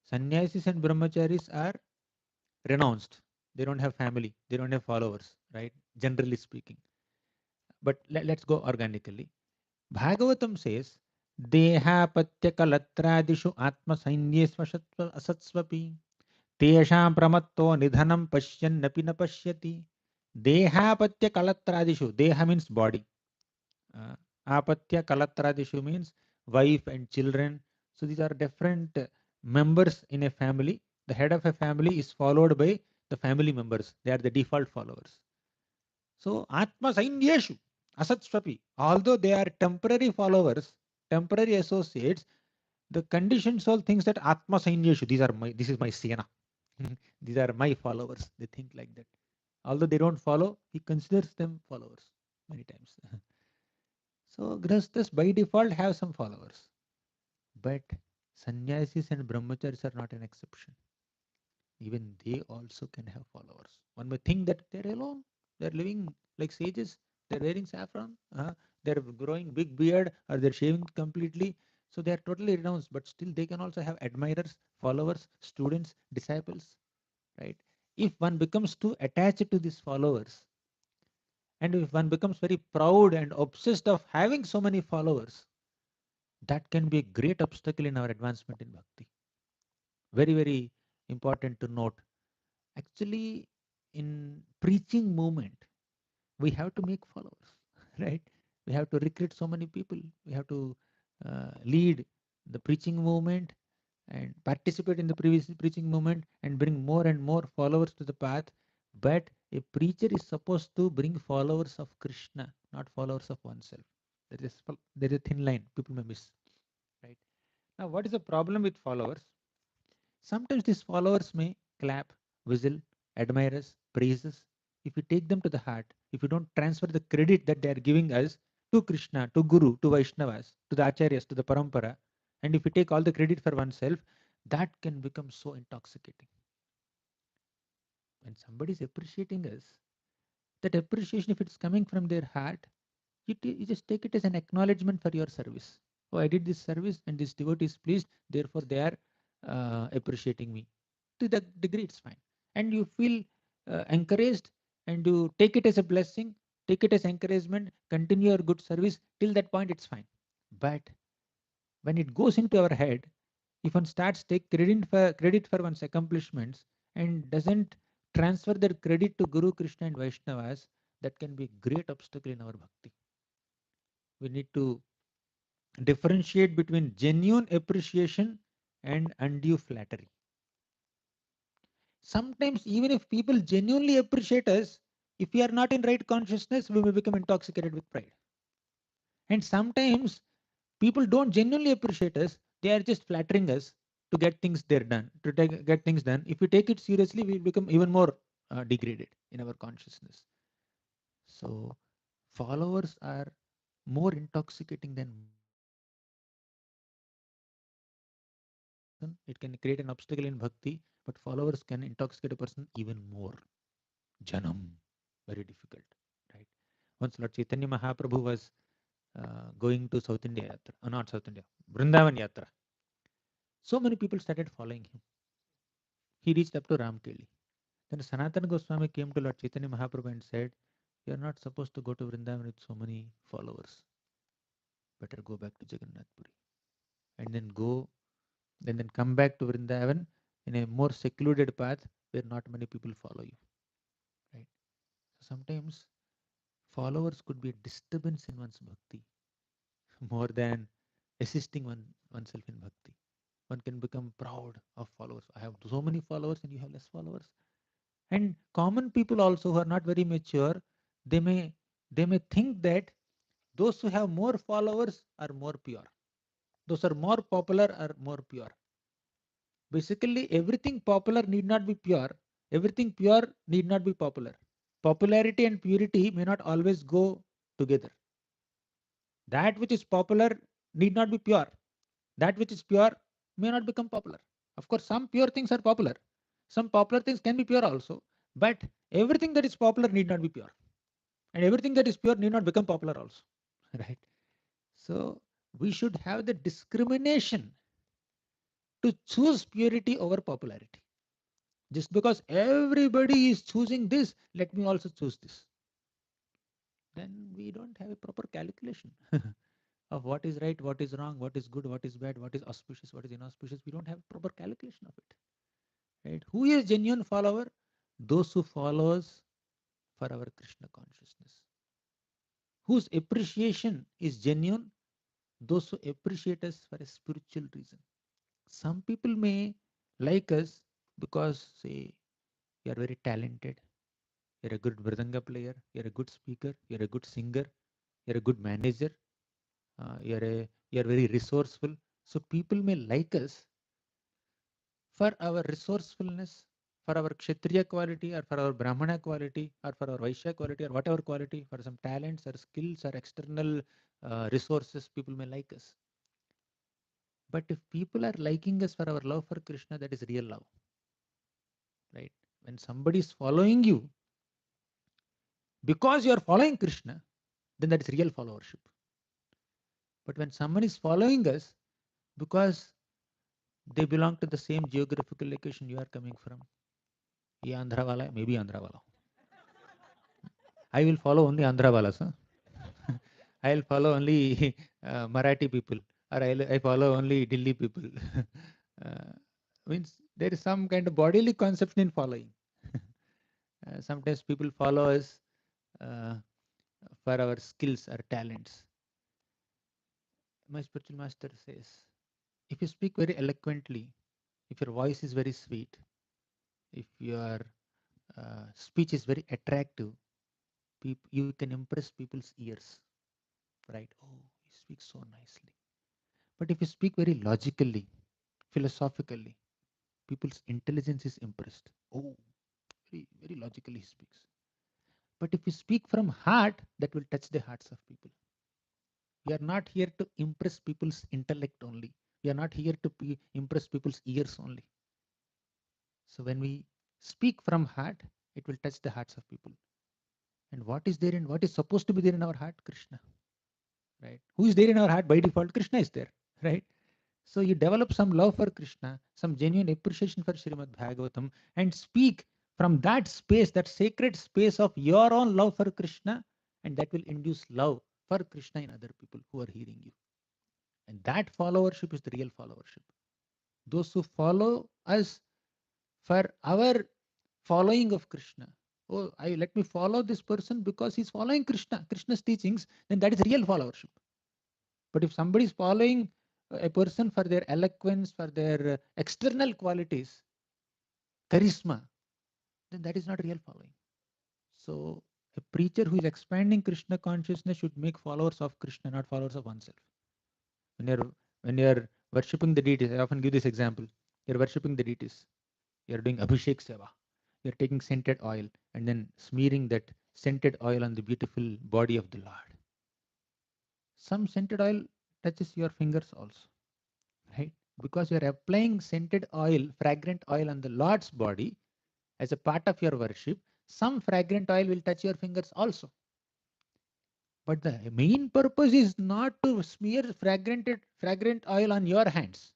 Speaker 3: Sannyasis and brahmacharis are renounced. They don't have family. They don't have followers, right? Generally speaking. But let's go organically. Bhagavatam says, Deha kalatradishu atma sainyesva asatsvapi tesham pramatto nidhanam pashyan napi na pashyati. Dehapatya kalatradishu. Deha means body. Uh, Apatya kalatradishu means wife and children. So these are different members in a family. The head of a family is followed by the family members. They are the default followers. So Atma Sainyeshu, Asatsvapi, although they are temporary followers, temporary associates, the conditioned soul thinks that Atma Sainyeshu, this is my Sena. These are my followers. They think like that. Although they don't follow, he considers them followers many times. So grahasthas by default have some followers. But sannyasis and brahmacharis are not an exception. Even they also can have followers. One may think that they're alone. They're living like sages. They're wearing saffron. They're growing big beard or they're shaving completely. So they're totally renounced. But still they can also have admirers, followers, students, disciples. Right? If one becomes too attached to these followers, and if one becomes very proud and obsessed of having so many followers, that can be a great obstacle in our advancement in bhakti. Very, very important to note. Actually, in preaching movement, we have to make followers, right? We have to recruit so many people. We have to lead the preaching movement and participate in the previous preaching movement and bring more and more followers to the path. But a preacher is supposed to bring followers of Krishna, not followers of oneself. There is a thin line people may miss, right? Now, what is the problem with followers? Sometimes these followers may clap, whistle, admire us, praise us. If we take them to the heart, if we don't transfer the credit that they are giving us to Krishna, to Guru, to Vaishnavas, to the Acharyas, to the Parampara, and if we take all the credit for oneself, that can become so intoxicating. When somebody is appreciating us, that appreciation, if it's coming from their heart, you just take it as an acknowledgement for your service. Oh, I did this service and this devotee is pleased, therefore they are appreciating me. To that degree, it's fine. And you feel encouraged and you take it as a blessing, take it as encouragement, continue your good service. Till that point, it's fine. But when it goes into our head, if one starts take credit for one's accomplishments and doesn't transfer their credit to Guru, Krishna, and Vaishnavas, that can be a great obstacle in our bhakti. We need to differentiate between genuine appreciation and undue flattery. Sometimes, even if people genuinely appreciate us, if we are not in right consciousness, we will become intoxicated with pride. And sometimes people don't genuinely appreciate us, they are just flattering us to get things there done, get things done. If we take it seriously, we become even more degraded in our consciousness. So, followers are more intoxicating than money. Money can intoxicate a person, it can create an obstacle in bhakti, but followers can intoxicate a person even more. Janam, very difficult, right? Once Lord Chaitanya Mahaprabhu was going to South India Yatra, not South India, Vrindavan Yatra. So many people started following him. He reached up to Ramkeli. Then Sanatana Goswami came to Lord Chaitanya Mahaprabhu and said, "You are not supposed to go to Vrindavan with so many followers. Better go back to Jagannath Puri and then then come back to Vrindavan in a more secluded path where not many people follow you." Right? So sometimes followers could be a disturbance in one's bhakti more than assisting oneself in bhakti. One can become proud of followers. I have so many followers and you have less followers. And common people also who are not very mature, they may they may think that Those who have more followers are more pure. Those are more popular are more pure. Basically, everything popular need not be pure. Everything pure need not be popular. Popularity and purity may not always go together. That which is popular need not be pure. That which is pure may not become popular. Of course, some pure things are popular. Some popular things can be pure also. But everything that is popular need not be pure. And everything that is pure need not become popular also. Right? So we should have the discrimination to choose purity over popularity. Just because everybody is choosing this, let me also choose this. Then we don't have a proper calculation of what is right, what is wrong, what is good, what is bad, what is auspicious, what is inauspicious. We don't have proper calculation of it. Right? Who is genuine follower? Those who follows for our Krishna consciousness. Whose appreciation is genuine? Those who appreciate us for a spiritual reason. Some people may like us because, say, you are very talented, you're a good Mridanga player, you're a good speaker, you're a good singer, you're a good manager, you're very resourceful. So people may like us for our resourcefulness, for our Kshatriya quality, or for our Brahmana quality, or for our Vaishya quality, or whatever quality, for some talents or skills or external resources, people may like us. But if people are liking us for our love for Krishna, that is real love. Right? When somebody is following you because you are following Krishna, then that is real followership. But when someone is following us because they belong to the same geographical location you are coming from, ye Andhra wala, maybe Andhra wala. I will follow only Andhra walas. Huh? I will follow only Marathi people, or I follow only Delhi people. uh, Means there is some kind of bodily conception in following. Sometimes people follow us uh, for our skills or talents. My spiritual master says, if you speak very eloquently, if your voice is very sweet, if your speech is very attractive, you can impress people's ears, right? Oh, he speaks so nicely. But if you speak very logically, philosophically, people's intelligence is impressed. Oh, very, very logically he speaks. But if you speak from heart, that will touch the hearts of people. We are not here to impress people's intellect only. We are not here to impress people's ears only. So when we speak from heart, it will touch the hearts of people. And what is there in what is supposed to be there in our heart? Krishna. Right? Who is there in our heart by default? Krishna is there. Right? So you develop some love for Krishna, some genuine appreciation for Srimad Bhagavatam, and speak from that space, that sacred space of your own love for Krishna, and that will induce love for Krishna in other people who are hearing you. And that followership is the real followership. Those who follow us for our following of Krishna. Oh, let me follow this person because he's following Krishna's teachings, then that is real followership. But if somebody is following a person for their eloquence, for their external qualities, charisma, then that is not real following. So a preacher who is expanding Krishna consciousness should make followers of Krishna, not followers of oneself. When you're worshipping the deities, I often give this example. You're worshipping the deities. You're doing Abhishek Seva. You're taking scented oil and then smearing that scented oil on the beautiful body of the Lord. Some scented oil touches your fingers also, right? Because you're applying scented oil, fragrant oil on the Lord's body as a part of your worship, some fragrant oil will touch your fingers also. But the main purpose is not to smear fragrant oil on your hands.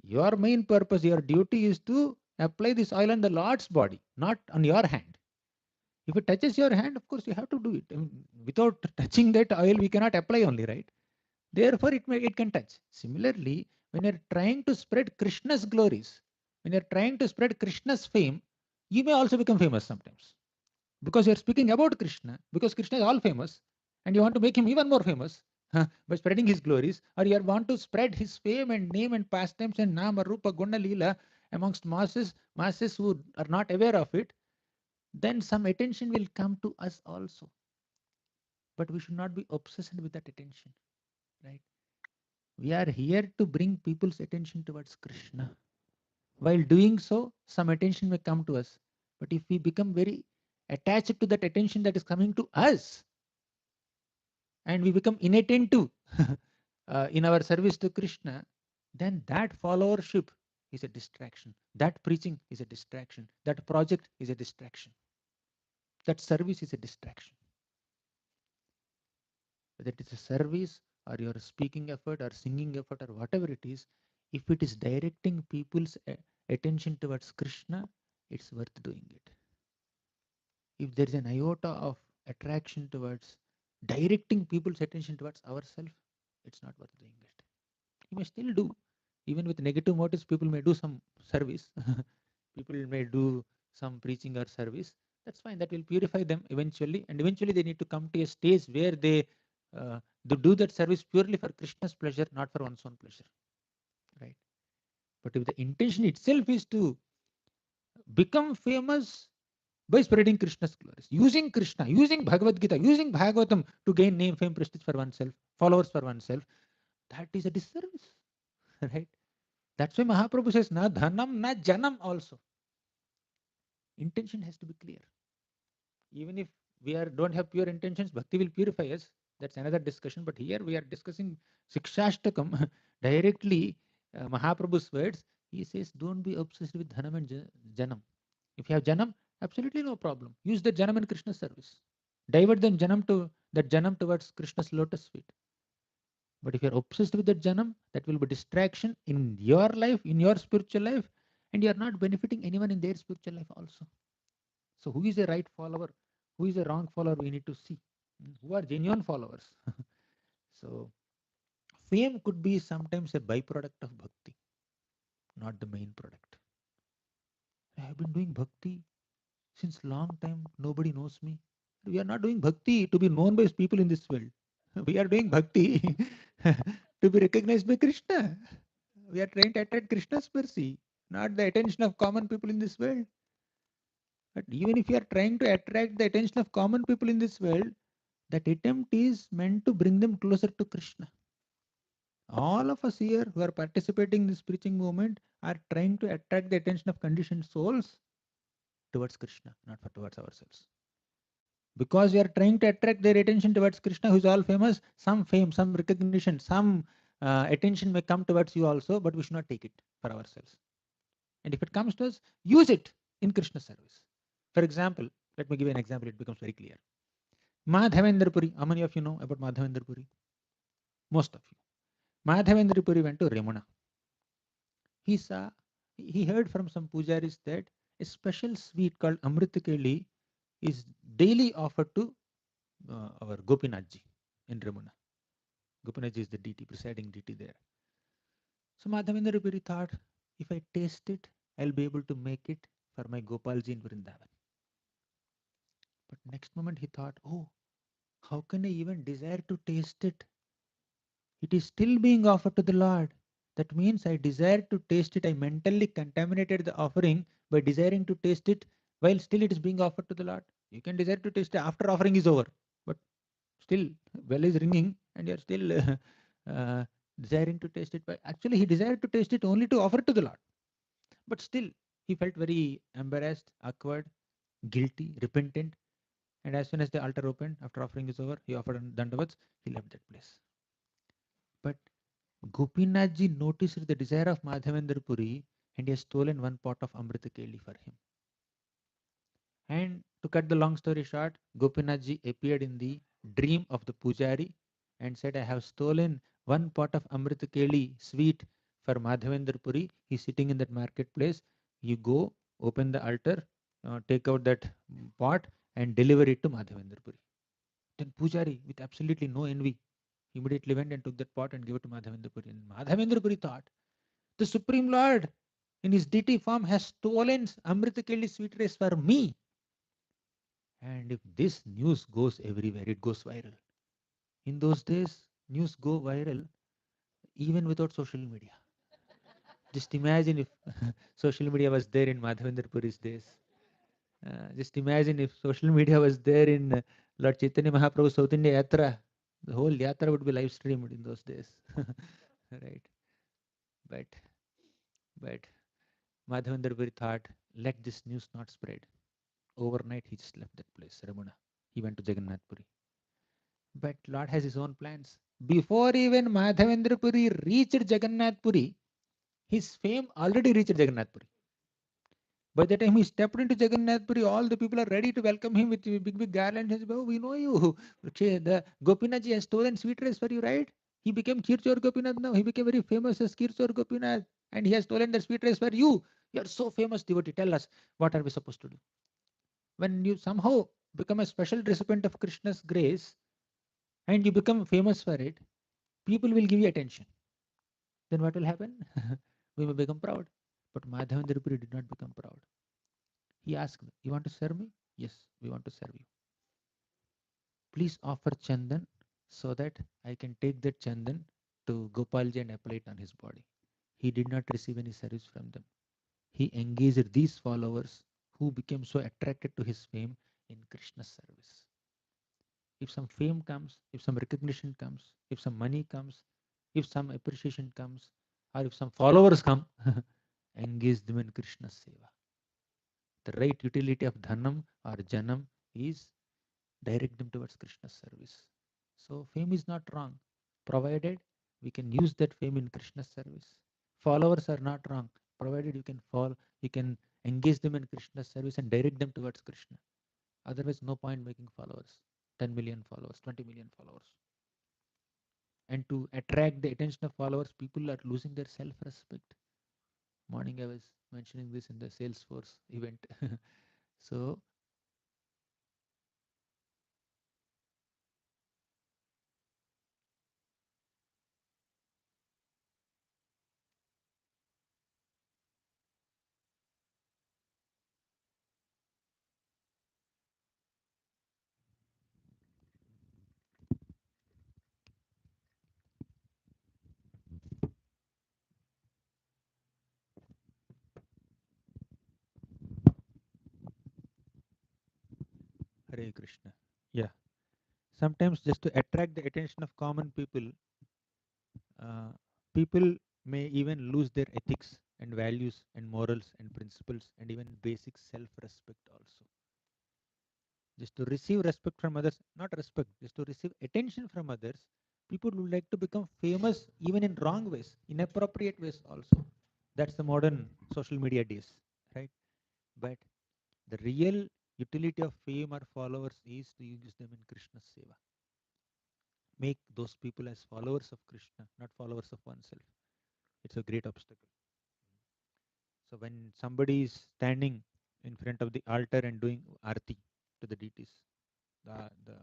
Speaker 3: Your main purpose, your duty is to apply this oil on the Lord's body, not on your hand. If it touches your hand, of course, you have to do it. I mean, without touching that oil, we cannot apply only, right? Therefore, it can touch. Similarly, when you're trying to spread Krishna's glories, when you're trying to spread Krishna's fame, you may also become famous sometimes. Because you're speaking about Krishna, because Krishna is all famous, and you want to make him even more famous by spreading his glories, or you want to spread his fame and name and pastimes and Nama, Rupa, Guna, Leela amongst masses who are not aware of it, then some attention will come to us also. but we should not be obsessed with that attention, right? We are here to bring people's attention towards Krishna. While doing so, some attention may come to us. But if we become very attached to that attention that is coming to us, and we become inattentive in our service to Krishna, then that followership is a distraction. That preaching is a distraction. That project is a distraction. That service is a distraction. Whether it is a service or your speaking effort or singing effort or whatever it is, if it is directing people's attention towards Krishna, it's worth doing it. If there is an iota of attraction towards directing people's attention towards ourselves, it's not worth doing it. You may still do, even with negative motives, people may do some service. People may do some preaching or service. That's fine. That will purify them eventually. And eventually they need to come to a stage where they do that service purely for Krishna's pleasure, not for one's own pleasure. Right? But if the intention itself is to become famous by spreading Krishna's glories, using Krishna, using Bhagavad Gita, using Bhagavatam to gain name, fame, prestige for oneself, followers for oneself, that is a disservice. Right? That's why Mahaprabhu says, na dhanam, na janam also. Intention has to be clear. Even if we don't have pure intentions, bhakti will purify us. That's another discussion. But here we are discussing Sikshashtakam directly. Mahaprabhu's words, he says, don't be obsessed with dhanam and janam. If you have janam, absolutely no problem. Use the janam in Krishna's service. Divert that janam towards Krishna's lotus feet. But if you're obsessed with that janam, that will be distraction in your life, in your spiritual life, and you're not benefiting anyone in their spiritual life also. So who is a right follower? Who is a wrong follower? We need to see. Who are genuine followers? So fame could be sometimes a byproduct of bhakti, not the main product. I have been doing bhakti since long time. Nobody knows me. We are not doing bhakti to be known by people in this world. We are doing bhakti to be recognized by Krishna. We are trying to attract Krishna's mercy, not the attention of common people in this world. But even if you are trying to attract the attention of common people in this world, that attempt is meant to bring them closer to Krishna. All of us here who are participating in this preaching movement are trying to attract the attention of conditioned souls towards Krishna, not for towards ourselves. Because we are trying to attract their attention towards Krishna, who is all famous, some fame, some recognition, some attention may come towards you also, but we should not take it for ourselves. And if it comes to us, use it in Krishna service. For example, let me give you an example, it becomes very clear. Madhavendra Puri, how many of you know about Madhavendra Puri? Most of you. Madhavendra Puri went to Ramana. He heard from some pujaris that a special sweet called Amritakeli is daily offered to our Gopinathji in Ramana. Gopinathji is the deity, presiding deity there. So Madhavendra Puri thought, if I taste it, I'll be able to make it for my Gopalji in Vrindavan. But next moment he thought, oh, how can I even desire to taste it? It is still being offered to the Lord. That means I desire to taste it. I mentally contaminated the offering by desiring to taste it while still it is being offered to the Lord. You can desire to taste it after offering is over, but still bell is ringing and you are still desiring to taste it. But actually, he desired to taste it only to offer it to the Lord. But still, he felt very embarrassed, awkward, guilty, repentant. And as soon as the altar opened, after offering is over, he offered dandavats, he left that place. But Gopinathji noticed the desire of Madhavendra Puri and he has stolen one pot of Amrita Keli for him. And to cut the long story short, Gopinathji appeared in the dream of the pujari and said, I have stolen one pot of Amrita Keli sweet for Madhavendra Puri. He's sitting in that marketplace. You go, open the altar, take out that pot and deliver it to Madhavendra Puri. Then pujari, with absolutely no envy, immediately went and took that pot and gave it to Madhavendra Puri. And Madhavendra Puri thought, the Supreme Lord in his deity form has stolen Amrita Keli sweet rice for me. And if this news goes everywhere, it goes viral. In those days, news go viral even without social media. Just imagine if social media was there in Madhavendra Puri's days. Just imagine if social media was there in Lord Chaitanya Mahaprabhu South India Yatra, the whole Yatra would be live streamed in those days. Right. But but Madhavendra Puri thought, let this news not spread. Overnight he just left that place, Ramana. He went to Jagannath Puri. But Lord has his own plans. Before even Madhavendra Puri reached Jagannath Puri, his fame already reached Jagannath Puri. By the time he stepped into Jagannath Puri, all the people are ready to welcome him with big garlands. He says, oh, we know you. The Gopinath ji has stolen sweet rice for you, right? He became Kirchor Gopinath now. He became very famous as Kirchor Gopinath. And he has stolen the sweet rice for you. You are so famous devotee. Tell us, what are we supposed to do? When you somehow become a special recipient of Krishna's grace and you become famous for it, people will give you attention. Then what will happen? We will become proud. But Madhavendra Puri did not become proud. He asked, you want to serve me? Yes, we want to serve you. Please offer chandan so that I can take that chandan to Gopalji and apply it on his body. He did not receive any service from them. He engaged these followers who became so attracted to his fame in Krishna's service. If some fame comes, if some recognition comes, if some money comes, if some appreciation comes, or if some followers come, engage them in Krishna's seva. The right utility of dhanam or janam is direct them towards Krishna's service. So fame is not wrong, provided we can use that fame in Krishna's service. Followers are not wrong, provided you can engage them in Krishna's service and direct them towards Krishna. Otherwise, no point making followers, 10 million followers, 20 million followers. And to attract the attention of followers, people are losing their self-respect. Morning I was mentioning this in the Salesforce event. So Hare Krishna. Yeah. Sometimes just to attract the attention of common people, uh, people may even lose their ethics and values and morals and principles and even basic self-respect also. Just to receive respect from others, not respect, just to receive attention from others, people would like to become famous even in wrong ways, inappropriate ways also. That's the modern social media days, right? But the real utility of fame or followers is to use them in Krishna's seva. Make those people as followers of Krishna, not followers of oneself. It's a great obstacle. So when somebody is standing in front of the altar and doing arti to the deities, the the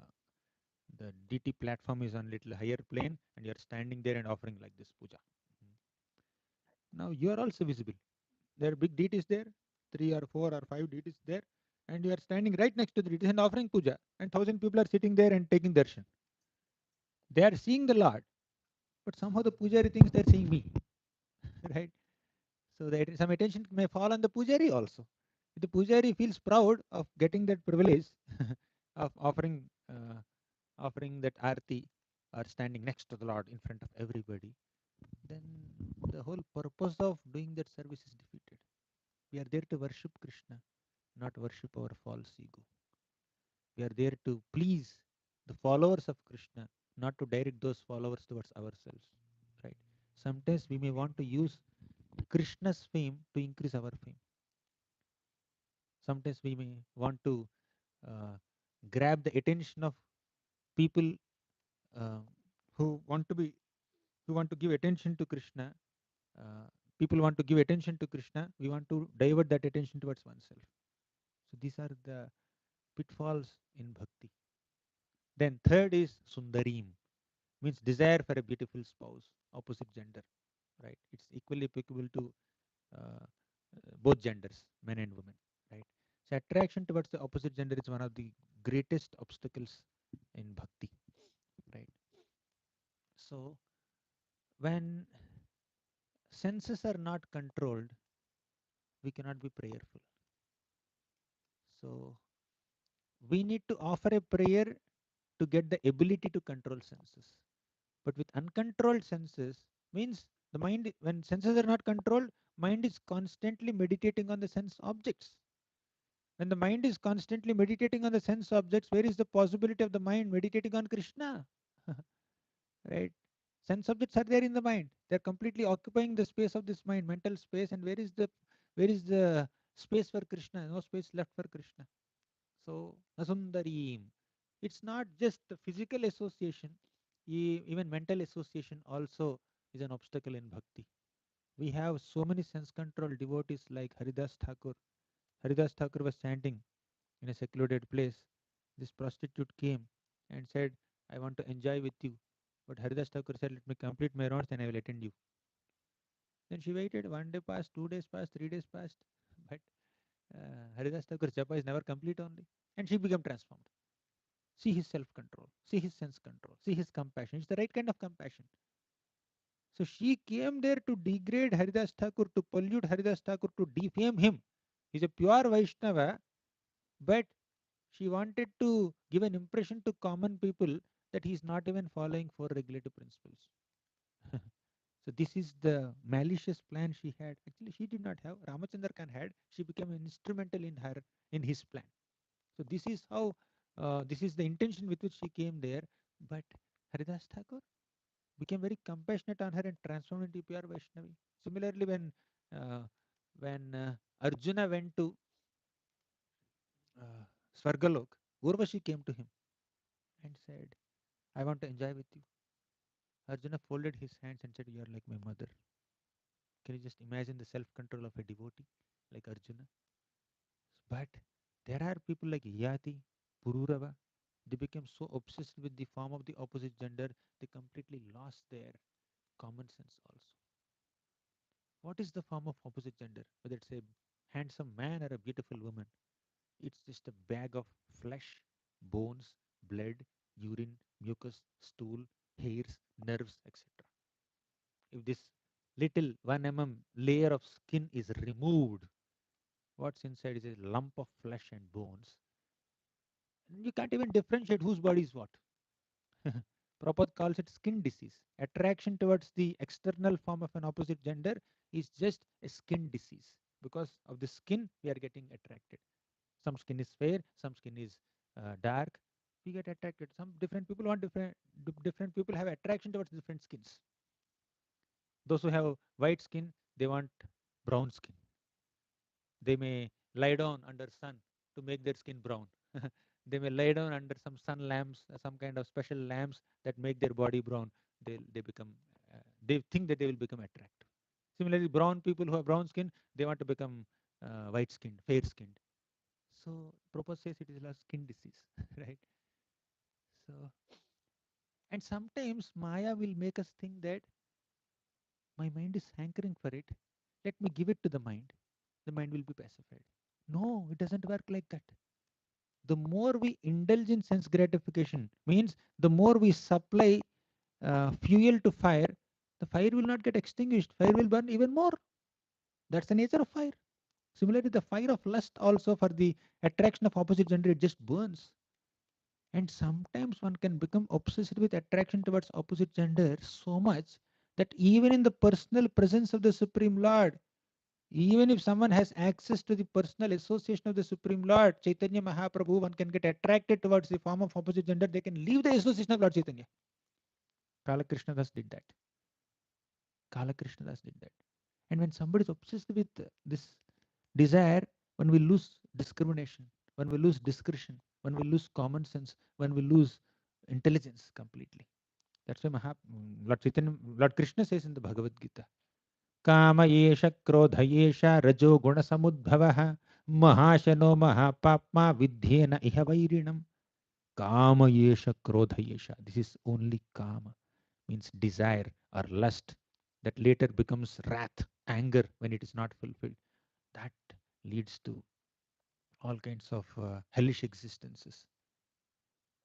Speaker 3: the deity platform is on little higher plane, and you are standing there and offering like this puja. Now you are also visible. There are big deities there, 3 or 4 or 5 deities there, and you are standing right next to the deities and offering puja, and 1,000 people are sitting there and taking darshan. They are seeing the Lord, but somehow the pujari thinks they are seeing me, right? So that some attention may fall on the pujari also. If the pujari feels proud of getting that privilege of offering that arti or standing next to the Lord in front of everybody, then the whole purpose of doing that service is defeated. We are there to worship Krishna, not worship our false ego. We are there to please the followers of Krishna, not to direct those followers towards ourselves. Right? Sometimes we may want to use Krishna's fame to increase our fame. Sometimes we may want to uh, grab the attention of people uh, who want to be who want to give attention to Krishna. Uh, People want to give attention to Krishna. We want to divert that attention towards oneself. So these are the pitfalls in bhakti. Then third is sundarim, means desire for a beautiful spouse, opposite gender. Right? It's equally applicable to both genders, men and women. Right? So attraction towards the opposite gender is one of the greatest obstacles in bhakti. Right? So when senses are not controlled, we cannot be prayerful. So We need to offer a prayer to get the ability to control senses. But with uncontrolled senses, means the mind, when senses are not controlled, mind is constantly meditating on the sense objects. When the mind is constantly meditating on the sense objects, where is the possibility of the mind meditating on Krishna? Right? Sense objects are there in the mind. They're completely occupying the space of this mind, mental space. And where is the space for Krishna? No space left for Krishna. So Nasundarim. It's not just the physical association, even mental association also is an obstacle in bhakti. We have so many sense control devotees like Haridas Thakur. Haridas Thakur was chanting in a secluded place. This prostitute came and said, I want to enjoy with you. But Haridas Thakur said, let me complete my rounds, then I will attend you. Then she waited. 1 day passed, 2 days passed, 3 days passed. But Haridas Thakur's japa is never complete only. And she became transformed. See his self control, see his sense control, see his compassion. It's the right kind of compassion. So she came there to degrade Haridas Thakur, to pollute Haridas Thakur, to defame him. He's a pure Vaishnava, but she wanted to give an impression to common people that he's not even following four regulative principles. So this is the malicious plan she had. Actually, she did not have. Ramachandra Khan had. She became instrumental in his plan. So this is how. This is the intention with which she came there. But Haridas Thakur became very compassionate on her and transformed into pure Vaishnavi. Similarly, uh, when Arjuna went to uh, Svargalok, Urvashi came to him and said, I want to enjoy with you. Arjuna folded his hands and said, you are like my mother. Can you just imagine the self-control of a devotee like Arjuna? But there are people like Yati, Pururava. They became so obsessed with the form of the opposite gender, they completely lost their common sense also. What is the form of opposite gender? Whether it's a handsome man or a beautiful woman, it's just a bag of flesh, bones, blood, urine, mucus, stool, hairs, nerves, etc. If this little 1 mm layer of skin is removed, what's inside is a lump of flesh and bones. You can't even differentiate whose body is what. Prabhupada calls it skin disease. Attraction towards the external form of an opposite gender is just a skin disease. Because of the skin, we are getting attracted. Some skin is fair, some skin is dark. We get attracted. Some different people want different people have attraction towards different skins. Those who have white skin, they want brown skin. They may lie down under sun to make their skin brown. They may lie down under some sun lamps, some kind of special lamps that make their body brown. They become they think that they will become attractive. Similarly, brown people who have brown skin, they want to become white skinned, fair skinned. So Prabhupada says it is a skin disease, right? So, and sometimes Maya will make us think that my mind is hankering for it. Let me give it to the mind. The mind will be pacified. No, it doesn't work like that. The more we indulge in sense gratification, means the more we supply fuel to fire, the fire will not get extinguished. Fire will burn even more. That's the nature of fire. Similarly, the fire of lust also for the attraction of opposite gender, it just burns. And sometimes one can become obsessed with attraction towards opposite gender so much that even in the personal presence of the Supreme Lord, even if someone has access to the personal association of the Supreme Lord, Chaitanya Mahaprabhu, one can get attracted towards the form of opposite gender. They can leave the association of Lord Chaitanya. Kala Krishna Das did that. Kala Krishna Das did that. And when somebody is obsessed with this desire, one will lose discrimination, one will lose discretion, one will lose common sense, one will lose intelligence completely. That's why Lord Chaitanya, Lord Krishna says in the Bhagavad Gita, काम एष क्रोध एष रजो गुण समुद्भवः महाशनो महापाप्मा विद्येन इह वैरिणम काम एष क्रोध एष. This is only kama, means desire or lust that later becomes wrath, anger when it is not fulfilled. That leads to all kinds of hellish existences.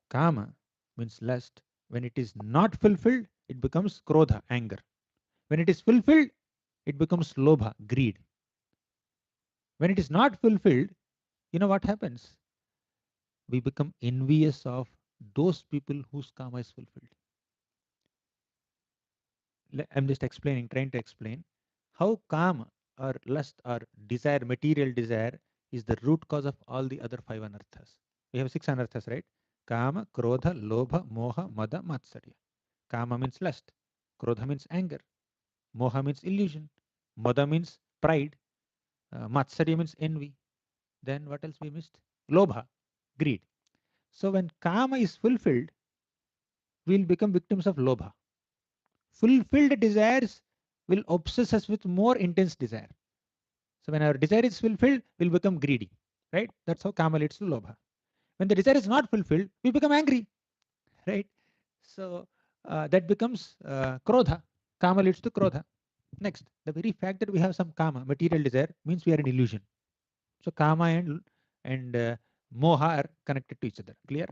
Speaker 3: Kama means lust. When it is not fulfilled, it becomes krodha, anger. When it is fulfilled, it becomes lobha, greed. When it is not fulfilled, you know what happens? we become envious of those people whose karma is fulfilled. I'm just explaining, trying to explain how karma or lust or desire, material desire, is the root cause of all the other five anarthas. We have six anarthas, right? Kama, Krodha, Lobha, Moha, Mada, Matsarya. Kama means lust. Krodha means anger. Moha means illusion. Mada means pride. Matsarya means envy. Then what else we missed? Lobha, greed. So when Kama is fulfilled, we'll become victims of Lobha. Fulfilled desires will obsess us with more intense desire. So when our desire is fulfilled, we'll become greedy, right? That's how Kama leads to Lobha. When the desire is not fulfilled, we become angry, right? So that becomes Krodha. Kama leads to Krodha. Next, the very fact that we have some Kama, material desire, means we are in illusion. So Kama and Moha are connected to each other. Clear?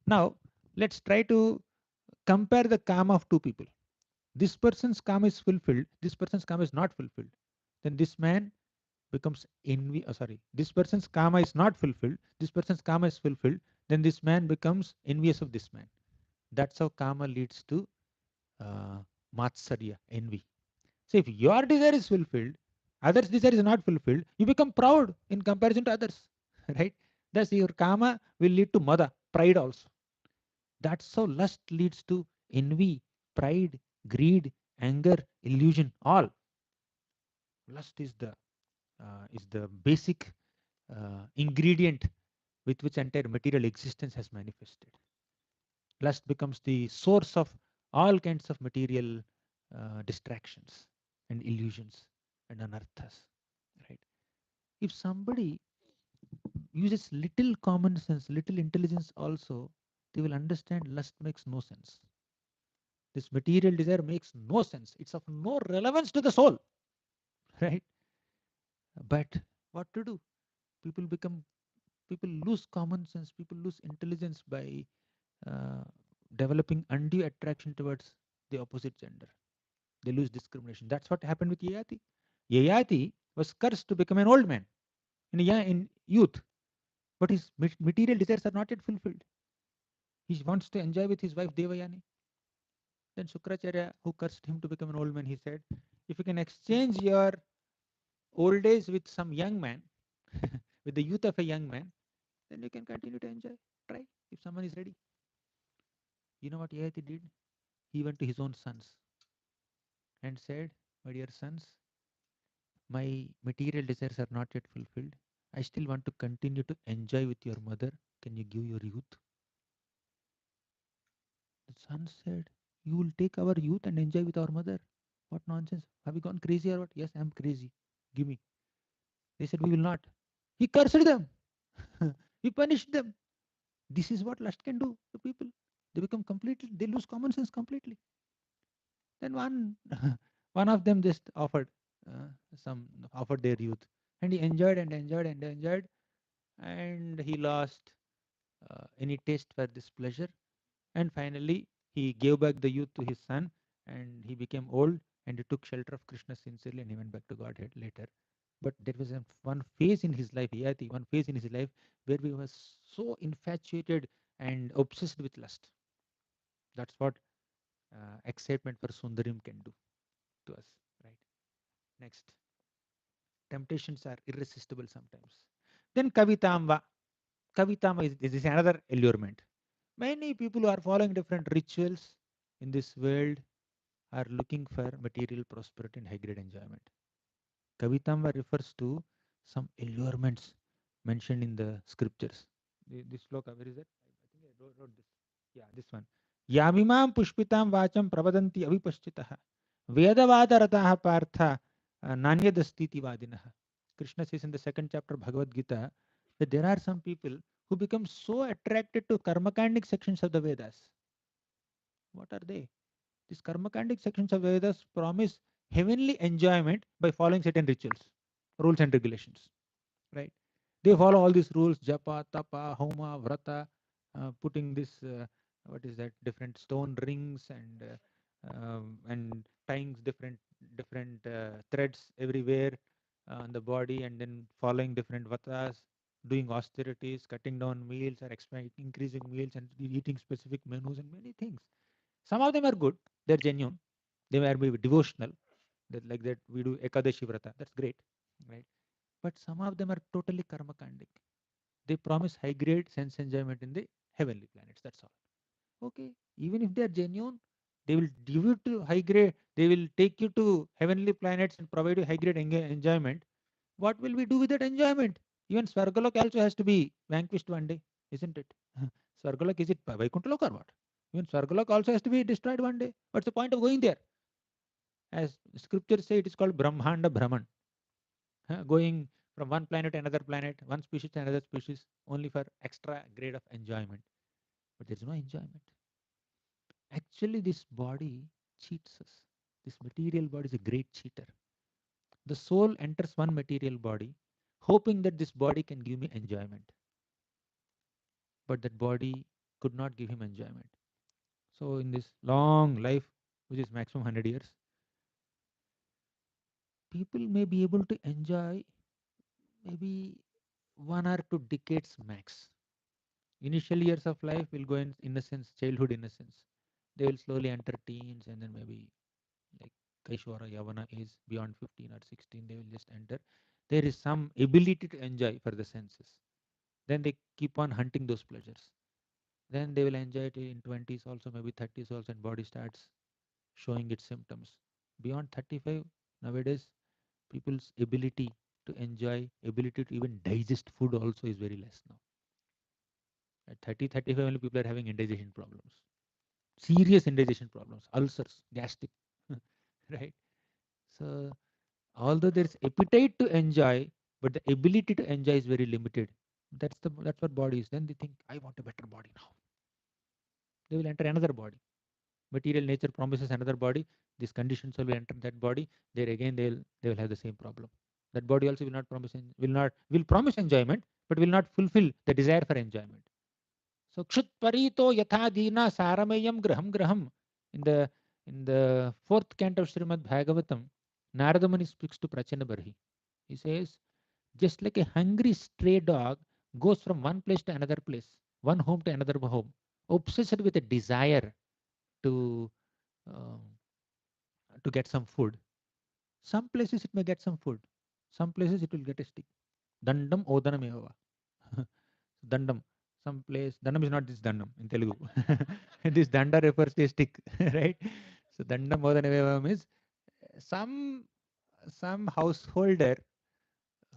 Speaker 3: Now, let's try to compare the Kama of two people. This person's Kama is fulfilled, this person's Kama is not fulfilled. Then this man becomes envy. Sorry, this person's karma is not fulfilled. This person's karma is fulfilled. Then this man becomes envious of this man. That's how karma leads to uh, matsarya, envy. So if your desire is fulfilled, others' desire is not fulfilled, you become proud in comparison to others, right? Thus your karma will lead to mada, pride also. That's how lust leads to envy, pride, greed, anger, illusion. All lust is the basic ingredient with which entire material existence has manifested. Lust becomes the source of all kinds of material distractions and illusions and anarthas. Right? If somebody uses little common sense, little intelligence also, they will understand lust makes no sense. This material desire makes no sense. It's of no relevance to the soul. Right? But what to do? People become people lose common sense, people lose intelligence by uh, developing undue attraction towards the opposite gender. They lose discrimination. That's what happened with Yayati. Yayati was cursed to become an old man in youth, but his material desires are not yet fulfilled. He wants to enjoy with his wife Devayani. Then Shukracharya, who cursed him to become an old man, he said, if you can exchange your old age with some young man, with the youth of a young man, then you can continue to enjoy. Try if someone is ready. You know what Yayati did? He went to his own sons and said, my dear sons, my material desires are not yet fulfilled. I still want to continue to enjoy with your mother. Can you give your youth? The son said, you will take our youth and enjoy with our mother. What nonsense. Have you gone crazy or what? Yes, I'm crazy. Give me. They said, we will not. He cursed them. He punished them. This is what lust can do to people. They become completely, they lose common sense completely. Then one of them just uh, offered their youth, and he enjoyed and enjoyed and enjoyed, and he lost any taste for this pleasure. And finally, he gave back the youth to his son, and he became old, and he took shelter of Krishna sincerely, and he went back to Godhead later. But there was one phase in his life, Yati, one phase in his life where he was so infatuated and obsessed with lust. That's what excitement for Sundarim can do to us, right? Next, temptations are irresistible sometimes. Then Kavitamba. Kavitama is another allurement. Many people who are following different rituals in this world are looking for material prosperity and high grade enjoyment. Kavitamba refers to some allurements mentioned in the scriptures. This sloka, where is it? I think I wrote this. Yeah, this one. Yamimam pushpitam vacham pravadanti avipaschitaha. Vedavadaratah partha nanyadastiti vadinaha. Krishna says in the second chapter of Bhagavad Gita that there are some people who become so attracted to karmakandic sections of the Vedas. What are they? These karmakandic sections of Vedas promise heavenly enjoyment by following certain rituals, rules and regulations, right? They follow all these rules, japa, tapa, homa, vrata, putting this, what is that, different stone rings and tying different threads everywhere on the body, and then following different vatas, doing austerities, cutting down meals, or increasing meals and eating specific menus and many things. Some of them are good, they're genuine, they may be devotional, that like that we do Ekadashi Vrata, that's great, right? But some of them are totally karma kandik. They promise high grade sense enjoyment in the heavenly planets, that's all. Okay, even if they are genuine, they will give you to high grade, they will take you to heavenly planets and provide you high grade enjoyment. What will we do with that enjoyment? Even Swargalok also has to be vanquished one day, isn't it? Swargalok, is it Vaikuntalok or what? Even Swargalok also has to be destroyed one day. What's the point of going there? As scriptures say, it is called Brahmanda Brahman. Going from one planet to another planet, one species to another species, only for extra grade of enjoyment. But there is no enjoyment. Actually, this body cheats us. This material body is a great cheater. The soul enters one material body, hoping that this body can give me enjoyment. But that body could not give him enjoyment. So, in this long life, which is maximum 100 years, people may be able to enjoy maybe 1 or 2 decades max. Initial years of life will go in innocence, childhood innocence. They will slowly enter teens and then maybe like Kaishwara Yavana is beyond 15 or 16, they will just enter. There is some ability to enjoy for the senses. Then they keep on hunting those pleasures. Then they will enjoy it in 20s also, maybe 30s also, and body starts showing its symptoms. Beyond 35, nowadays, people's ability to enjoy, ability to even digest food also is very less now. At 30, 35, only people are having indigestion problems. Serious indigestion problems, ulcers, gastric, right? So, although there is appetite to enjoy, but the ability to enjoy is very limited. That's what body is. Then they think, I want a better body now. They will enter another body. Material nature promises another body. These conditions will enter that body. There again they will have the same problem. That body also will not promise will promise enjoyment, but will not fulfill the desire for enjoyment. So kshut parito yatha dina saramayam graham graham. In the in the fourth canto of Srimad Bhagavatam, Narada Muni speaks to Prachana Barhi. He says, just like a hungry stray dog goes from one place to another place, one home to another home, obsessed with a desire to um, to get some food. Some places it may get some food. Some places it will get a stick. Dandam odanam eva. Dandam. Some place dandam is not this dandam in Telugu. This danda refers to a stick, right? So dandam odanam eva means some some householder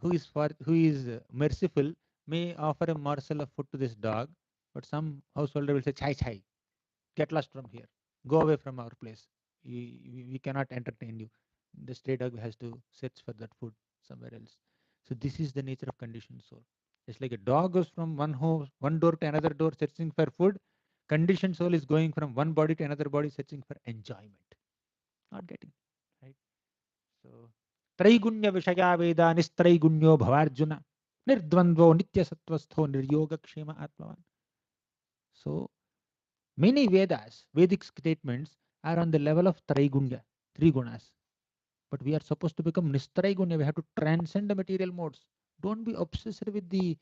Speaker 3: who is merciful may offer a morsel of food to this dog, but some householder will say chai chai, get lost from here, go away from our place. We cannot entertain you. The stray dog has to search for that food somewhere else. So this is the nature of conditioned soul. It's like a dog goes from one door to another door searching for food. Conditioned soul is going from one body to another body searching for enjoyment, not getting, right? So त्रैगुण्य विषया वेदा निस्त्रैगुण्यो भवार्जुन निर्द्वंद्वो नित्य सत्वस्थो निर्योगक्षेम आत्मवान. So many Vedas, Vedic statements are on the level of Traigunya, three gunas. But we are supposed to become Nistraigunya. We have to transcend the material modes. Don't be obsessed with the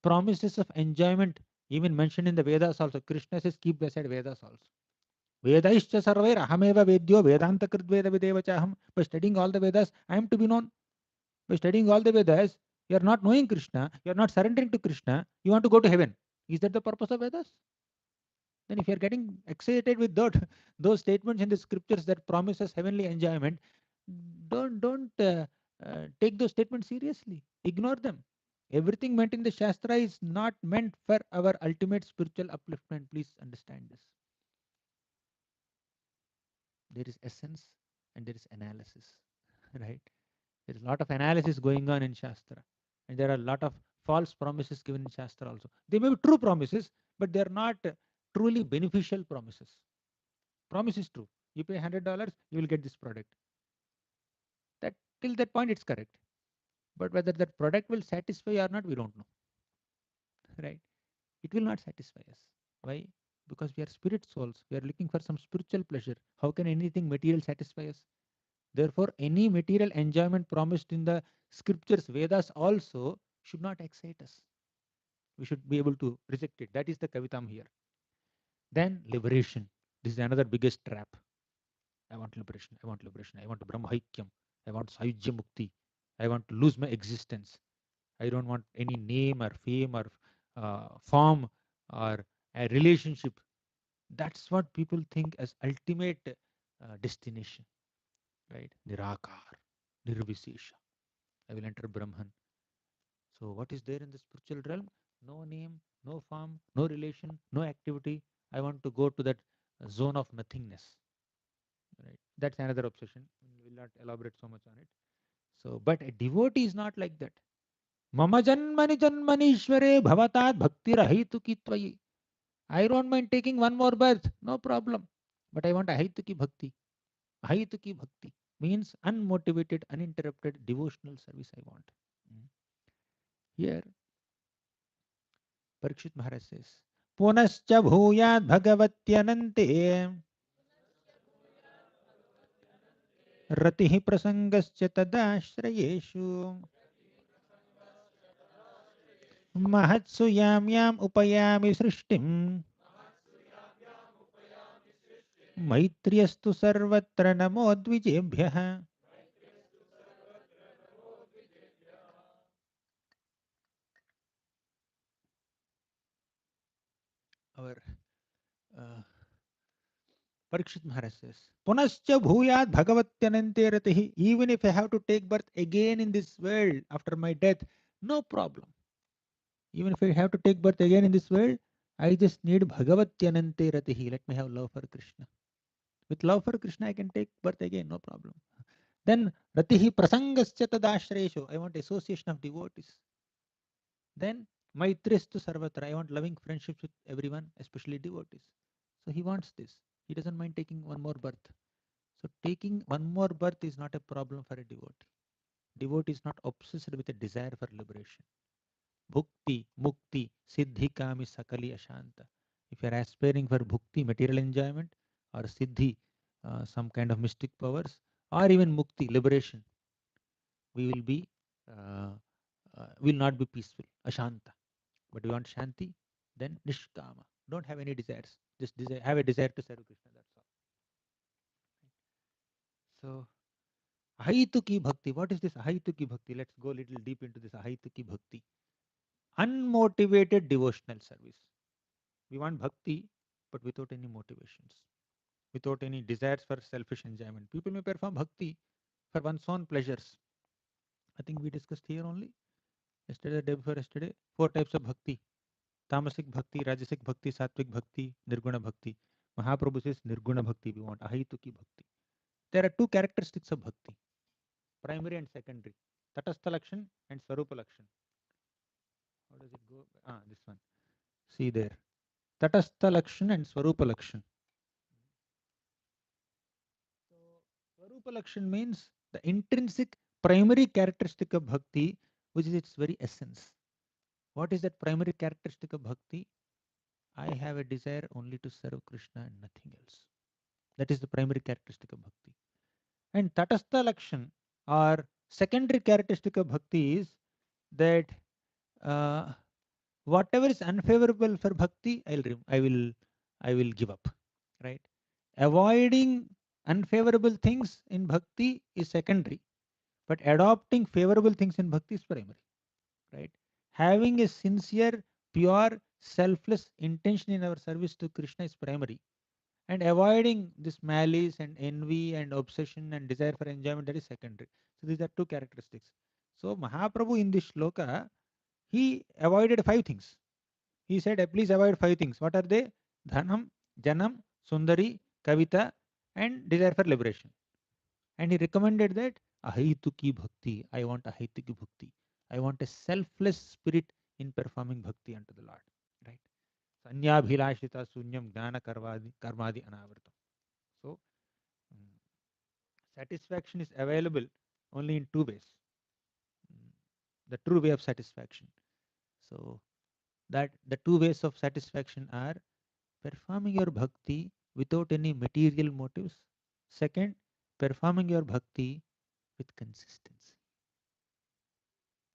Speaker 3: promises of enjoyment, even mentioned in the Vedas also. Krishna says, keep beside Vedas also. Vedaischa sarvair ahameva vedyo vedanta kridveda videva chaham. By studying all the Vedas, I am to be known. By studying all the Vedas, you are not knowing Krishna, you are not surrendering to Krishna, you want to go to heaven. Is that the purpose of Vedas? Then if you are getting excited with those statements in the scriptures that promises heavenly enjoyment, don't take those statements seriously. Ignore them. Everything meant in the Shastra is not meant for our ultimate spiritual upliftment. Please understand this. There is essence and there is analysis, right? There is a lot of analysis going on in Shastra, and there are a lot of false promises given in Shastra also. They may be true promises, but they are not truly beneficial promises. Promise is true. You pay $100, you will get this product. That till that point it's correct. But whether that product will satisfy or not, we don't know. Right? It will not satisfy us. Why? Because we are spirit souls. We are looking for some spiritual pleasure. How can anything material satisfy us? Therefore, any material enjoyment promised in the scriptures, Vedas also should not excite us. We should be able to reject it. That is the kavitam here. Then liberation. This is another biggest trap. I want liberation. I want liberation. I want brahmaikyam. I want sayujya mukti. I want to lose my existence. I don't want any name or fame or form or a relationship. That's what people think as ultimate destination, right? Nirakar, nirvisesha. I will enter Brahman. So what is there in the spiritual realm? No name, no form, no relation, no activity. I want to go to that zone of nothingness. Right? That's another obsession. We will not elaborate so much on it. So, but a devotee is not like that. Mama janmani janmanishware bhavatat bhakti rahituki tvayi. I don't mind taking one more birth, no problem. But I want ahituki bhakti. Ahituki bhakti means unmotivated, uninterrupted devotional service I want. Mm. Here, Parikshit Maharaj says, Punascha bhuyat bhagavatyanante ratihi prasangascha tadashrayeshu महत्सु याम याम उपयामि सृष्टिम मैत्र्यस्तु सर्वत्र नमो द्विजेभ्यः. Our Parikshit Maharaj says, Punascha bhuyat bhagavatyanante ratihi. Even if I have to take birth again in this world after my death, no problem. Even if I have to take birth again in this world, I just need bhagavatyanante ratihi. Let me have love for Krishna. With love for Krishna, I can take birth again, no problem. Then ratihi prasangascha tadashrayeshu. I want association of devotees. Then Maitristu Sarvatra. I want loving friendships with everyone, especially devotees. So he wants this. He doesn't mind taking one more birth. So taking one more birth is not a problem for a devotee. Devotee is not obsessed with a desire for liberation. Bhukti, mukti, siddhi kami sakali ashanta. If you are aspiring for bhukti, material enjoyment, or siddhi, some kind of mystic powers, or even mukti, liberation, we will be, will not be peaceful, ashanta. But you want shanti, then nishkama. Don't have any desires. Just desire, have a desire to serve Krishna. That's all. So, ahituki bhakti. What is this ahituki bhakti? Let's go a little deep into this ahituki bhakti. Unmotivated devotional service. We want bhakti, but without any motivations, without any desires for selfish enjoyment. People may perform bhakti for one's own pleasures. I think we discussed here only yesterday, the day before yesterday, 4 types of bhakti. Tamasic bhakti, Rajasic bhakti, Sattvic bhakti, Nirguna bhakti. Mahaprabhu says Nirguna bhakti we want, Ahituki bhakti. There are two characteristics of bhakti, primary and secondary. Tatastha Lakshan and Swarupa Lakshan. How does it go? This one. See there. Tatastha Lakshan and Swarupa Lakshan. So, Swarupa Lakshan means the intrinsic primary characteristic of bhakti, which is its very essence. What is that primary characteristic of bhakti? I have a desire only to serve Krishna and nothing else. That is the primary characteristic of bhakti. And Tatastha Lakshan or secondary characteristic of bhakti is that uh, whatever is unfavorable for bhakti, I will give up. Right? Avoiding unfavorable things in bhakti is secondary, but adopting favorable things in bhakti is primary. Right? Having a sincere, pure, selfless intention in our service to Krishna is primary, and avoiding this malice and envy and obsession and desire for enjoyment, that is secondary. So these are two characteristics. So Mahaprabhu in this shloka, he avoided 5 things. He said, please avoid 5 things. What are they? Dhanam, Janam, Sundari, Kavita, and desire for liberation. And he recommended that ahituki bhakti. I want ahituki bhakti. I want a selfless spirit in performing bhakti unto the Lord. Right? Sanyabhilashita sunyam jnana karmadi anavartam. So satisfaction is available only in 2 ways. The true way of satisfaction. So that the 2 ways of satisfaction are performing your bhakti without any material motives. Second, performing your bhakti with consistency.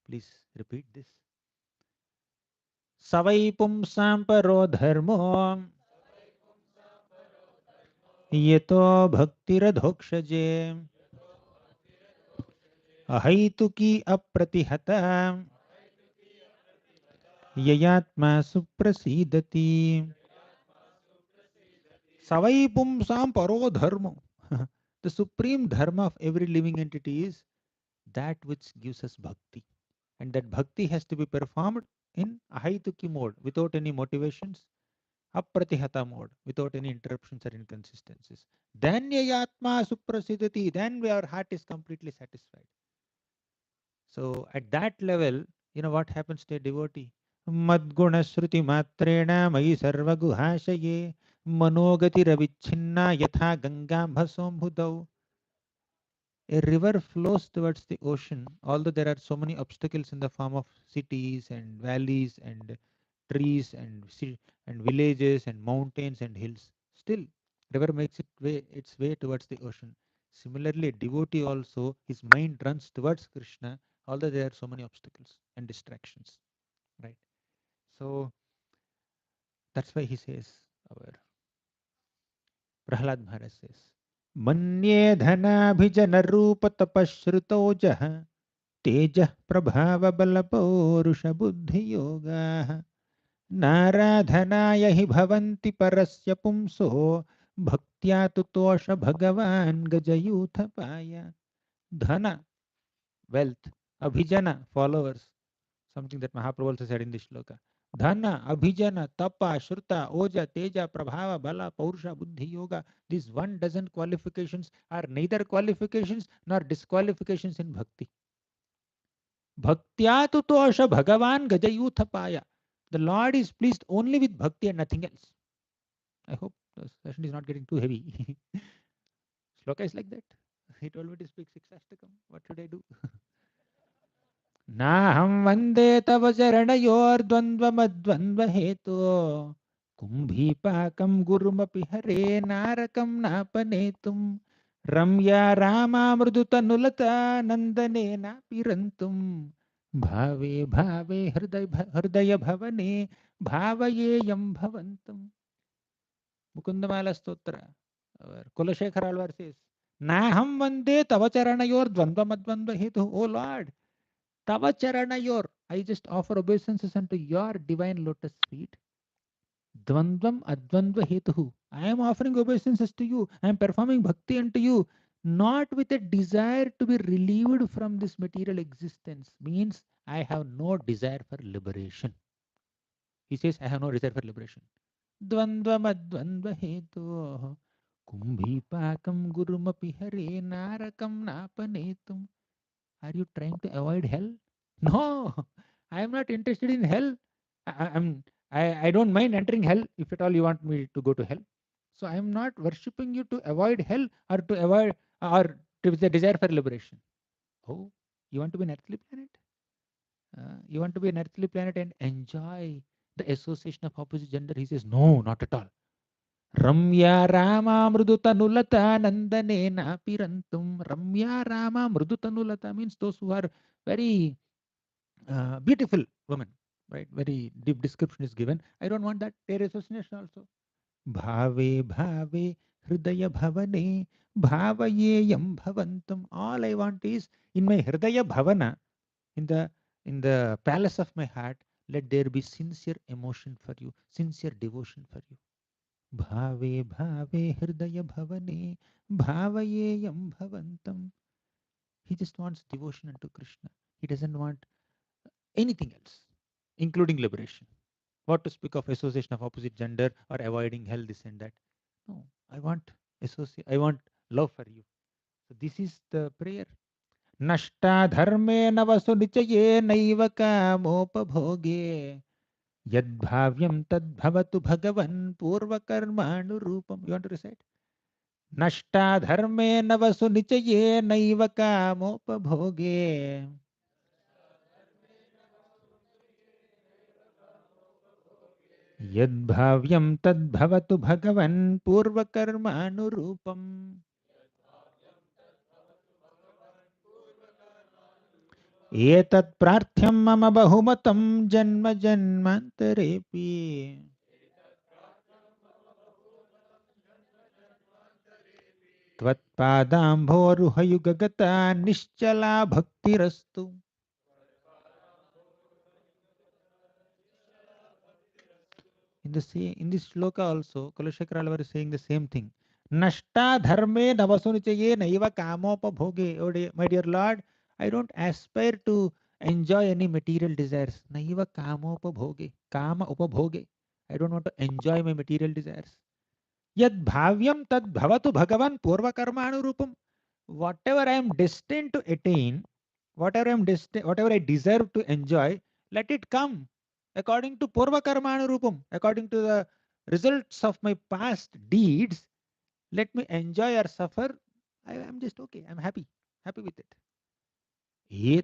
Speaker 3: Please repeat this. Savai pumsam paro dharmo yeto bhaktiradhokshaje ahaituki apratihata yayatma suprasidati. Savai pumsam paro dharmo. The supreme dharma of every living entity is that which gives us bhakti. And that bhakti has to be performed in ahaituki mode, without any motivations, apratihata mode, without any interruptions or inconsistencies. Then yayatma suprasidati, then our heart is completely satisfied. So at that level, you know what happens to a devotee? Madguna shruti matrena mai sarva guhashaye manogati ravichinna yatha gangam bhasombhudau. A river flows towards the ocean, although there are so many obstacles in the form of cities and valleys and trees and and villages and mountains and hills. Still, river makes its way towards the ocean. Similarly, a devotee also, his mind runs towards Krishna, although there are so many obstacles and distractions. Right. So that's why he says, our Prahlad Maharaj says, Manye dhanabhijana rupa tapashrutojah तेजः प्रभावबलपौरुषबुद्धियोगाः नाराधनाय हि भवन्ति परस्य पुंसो भक्त्या तुतोष भगवान् गजयूथपाय. Dhana, wealth, abhijana, followers, something that Mahaprabhu also said in this shloka. Dhana, abhijana, tapa, shruta, oja, teja, prabhava, bala, paurusha, buddhi, yoga. These 1 dozen qualifications are neither qualifications nor disqualifications in bhakti. Bhaktya tutosha Bhagavan Gajayuthapaya. The Lord is pleased only with bhakti and nothing else. I hope the session is not getting too heavy. Shloka is like that. He told me to speak Sixastakam. What should I do? Naham vande tava charanayor hetu kumbhipakam gurumapi hare narakam napanetum ramya rama mrudutanulata nandane pirantum bhave bhave hridaya bhavane bhavayeyam bhavantam. Mukundamala Stotra. Kulashekar Alvar says, Naham vande tava charanayor dvandva hetu. O Lord, Tava Charanayor, I just offer obeisances unto your divine lotus feet. Dvandvam Advandva Hetuhu. I am offering obeisances to you. I am performing bhakti unto you, not with a desire to be relieved from this material existence. Means I have no desire for liberation. He says, I have no desire for liberation. Dvandvam Advandva Hetu. Kumbhipakam Gurumapi Hare Narakam Napanetum. Are you trying to avoid hell? No, I am not interested in hell. I don't mind entering hell if at all you want me to go to hell. So I am not worshipping you to avoid hell or to avoid or to the desire for liberation. Oh, you want to be an earthly planet? You want to be an earthly planet and enjoy the association of opposite gender? He says, no, not at all. Ramya Rama Mrudutanulata Nandanena Pirantum. Ramya Rama Mrudutanulata means those who are very beautiful women, right? Very deep description is given. I don't want that. Their association also. Bhave Bhave Hridaya Bhavane Bhavayeyam Bhavantam. All I want is in my Hridaya Bhavana, in the palace of my heart, let there be sincere emotion for you, sincere devotion for you. Bhave Bhave Hridaya Bhavane Bhavayeyam Bhavantam. He just wants devotion unto Krishna. He doesn't want anything else, including liberation. What to speak of association of opposite gender or avoiding hell, this and that. No, I want I want love for you. So this is the prayer. Nashta dharme navasu nichaye naiva kamopabhoge yadbhavyam tadbhavatu bhagavan purva karmanu rupam. You want to recite? Nashta dharme navasu nichaye naiva kamopabhoge यद्भाव्यं तद्भवतु भगवन् पूर्वकर्मानुरूपम्. एतत् प्रार्थ्यं मम बहुमतं जन्म जन्मान्तरेऽपि त्वत्पादाम्भोरुहयुगगता निश्चला भक्तिरस्तु. In this shloka also, Kalashakara was saying the same thing. Nashta dharme navasunichaye naiva kamopabhoge. Oh, my dear Lord, I don't aspire to enjoy any material desires. Naiva kamopabhoge. Kama upabhoge. I don't want to enjoy my material desires. Yad bhavyam tad bhavatu bhagavan purva karma anurupam. Whatever I am destined to attain, whatever I deserve to enjoy, let it come according to purva karma anurupam, according to the results of my past deeds. Let me enjoy or suffer. I am just okay. I'm happy with it.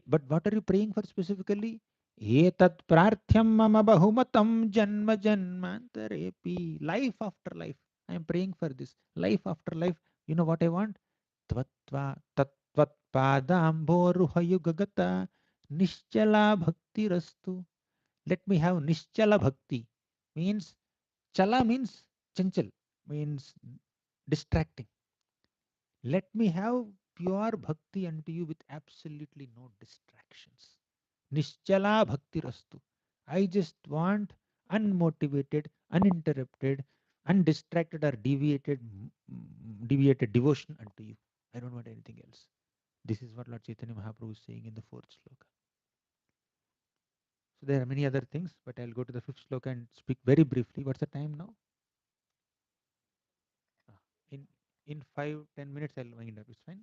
Speaker 3: But what are you praying for specifically? Etat prarthyam mama bahumatam janma janmantarepi. Life after life. I am praying for this. Life after life. You know what I want? Tvatva tatvat padamboruhayugagata nischala bhakti rastu. Let me have nischala bhakti. Means chala means chanchal, means distracting. Let me have pure bhakti unto you with absolutely no distractions. Nischala bhakti rastu. I just want unmotivated, uninterrupted, undistracted or deviated devotion unto you. I don't want anything else. This is what Lord Chaitanya Mahaprabhu is saying in the fourth sloka. So there are many other things, but I'll go to the fifth sloka and speak very briefly. What's the time now? Ah, In 5-10 minutes I'll wind up. It's fine.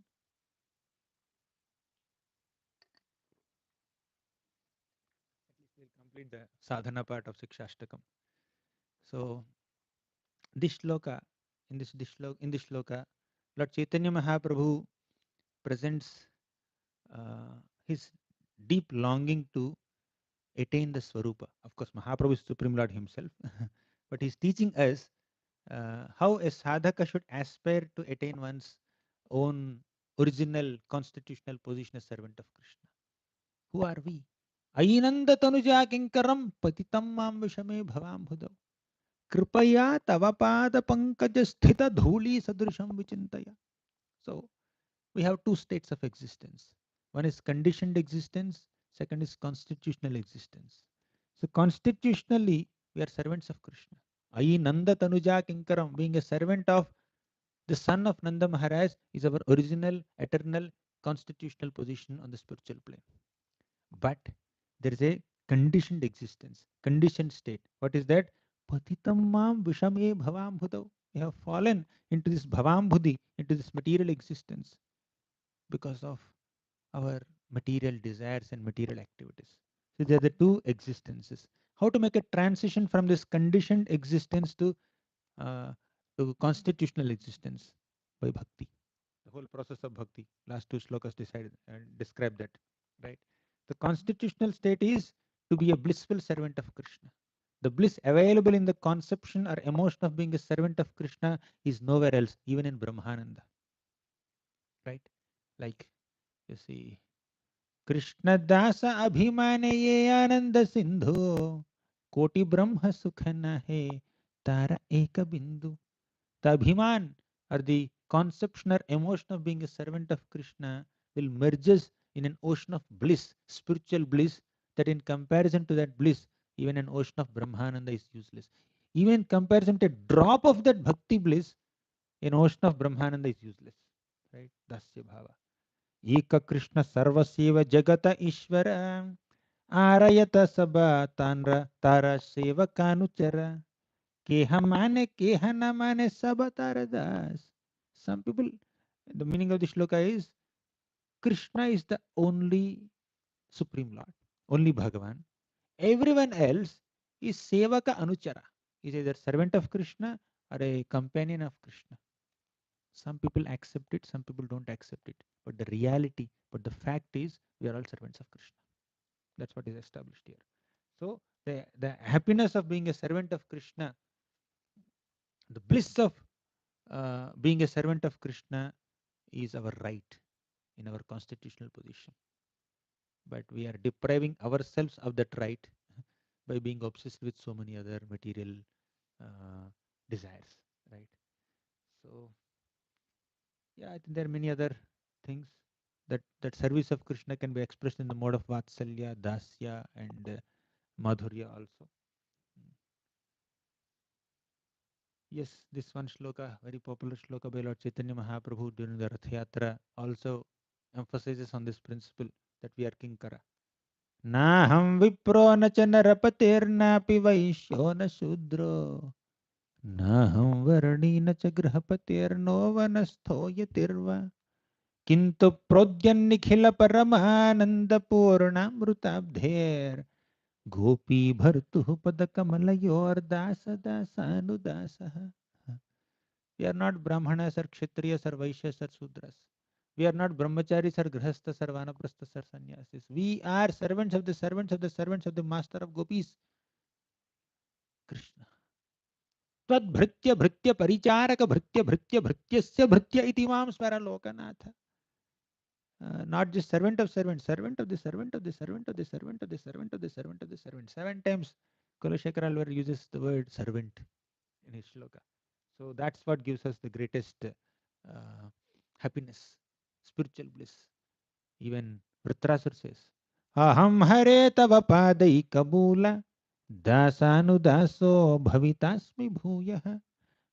Speaker 3: At least we'll complete the sadhana part of Sikshashtakam. So this shloka, in this shloka, Lord Chaitanya Mahaprabhu presents his deep longing to attain the Swarupa. Of course, Mahaprabhu is Supreme Lord himself, but he's teaching us how a sadhaka should aspire to attain one's own original constitutional position as servant of Krishna. Who are we? Ainanda tanuja kinkaram patitam mam vishame bhavam bhudav. Kripaya tavapada pankaja sthita dhuli sadrisham vichintaya. So we have two states of existence. One is conditioned existence, second is constitutional existence. So constitutionally, we are servants of Krishna. Ai Nanda Tanuja Kinkaram, being a servant of the son of Nanda Maharaj, is our original, eternal, constitutional position on the spiritual plane. But there is a conditioned existence, conditioned state. What is that? Patitam mam vishame bhavam bhutav. We have fallen into this bhavam bhudi, into this material existence because of our material desires and material activities. So there are the two existences. How to make a transition from this conditioned existence uh, to constitutional existence? By bhakti. The whole process of bhakti. Last two slokas decided and describe that. Right. The constitutional state is to be a blissful servant of Krishna. The bliss available in the conception or emotion of being a servant of Krishna is nowhere else, even in Brahmananda. Right? Like you see, Krishna Dasa Abhimane ye Ananda Sindhu Koti Brahma Sukha He Tara Eka Bindu. The Abhiman or the conception or emotion of being a servant of Krishna will merge us in an ocean of bliss, spiritual bliss, that in comparison to that bliss, even an ocean of Brahmananda is useless. Even in comparison to a drop of that bhakti bliss, an ocean of Brahmananda is useless. Right? Dasya Bhava. Eka Krishna Sarvasiva Jagata Ishvara Arayata Sabha Tanra Tara Seva Kanuchara Keha Mane Keha na Mane Sabha Taradas. Some people, the meaning of the shloka is Krishna is the only Supreme Lord, only Bhagavan. Everyone else is Sevaka Anuchara, is either servant of Krishna or a companion of Krishna. Some people accept it, some people don't accept it. But the reality, but the fact is, we are all servants of Krishna. That's what is established here. So the happiness of being a servant of Krishna, the bliss of being a servant of Krishna is our right in our constitutional position. but we are depriving ourselves of that right by being obsessed with so many other material uh, desires, right? So yeah, I think there are many other things that service of Krishna can be expressed in the mode of Vatsalya, Dasya, and Madhurya also. Mm. Yes, this one shloka, very popular shloka by Lord Chaitanya Mahaprabhu during the Rath Yatra, also emphasizes on this principle that we are Kinkara. Naham vipro na cha narapatirnapi vaishyo na shudro. Naham varani na cha grahapatirno vanastho yatirva. किंतु प्रोद्यन्निखिल परमानंद पूर्णामृताब्धेर गोपी भर्तु पद कमलयोर दास दासानुदासः. We are not Brahmanas or Kshatriyas or Vaishyas or Sudras. We are not Brahmacharis or Grihasthas or Vanaprasthas or Sannyasis. We are servants of the servants of the servants of the Master of Gopis, Krishna. Tvad bhritya paricharaka bhrityasya bhritya iti mam swara lokanath. Not just servant of servant, servant of the servant of the servant of the servant of the servant of the servant of the servant. 7 times Kulashekara Alvar uses the word servant in his shloka. So that's what gives us the greatest happiness, spiritual bliss. Even Vritrasur says, Aham hare tava padai kabula dasanudaso bhavitasmi bhuyah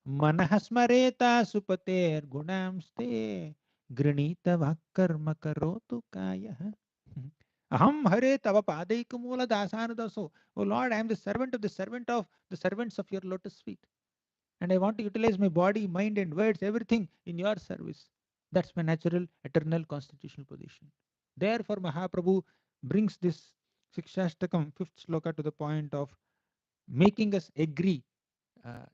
Speaker 3: मनः स्मरेता सुपतेर गुणांस्ते गृणीत वाक्कर्म करोतु कायः. Aham hare tava padaika mula dasanadaso. Oh Lord, I am the servant of the servant of the servants of your lotus feet. And I want to utilize my body, mind, and words, everything in your service. That's my natural, eternal, constitutional position. Therefore, Mahaprabhu brings this Sikshashtakam, fifth sloka, to the point of making us agree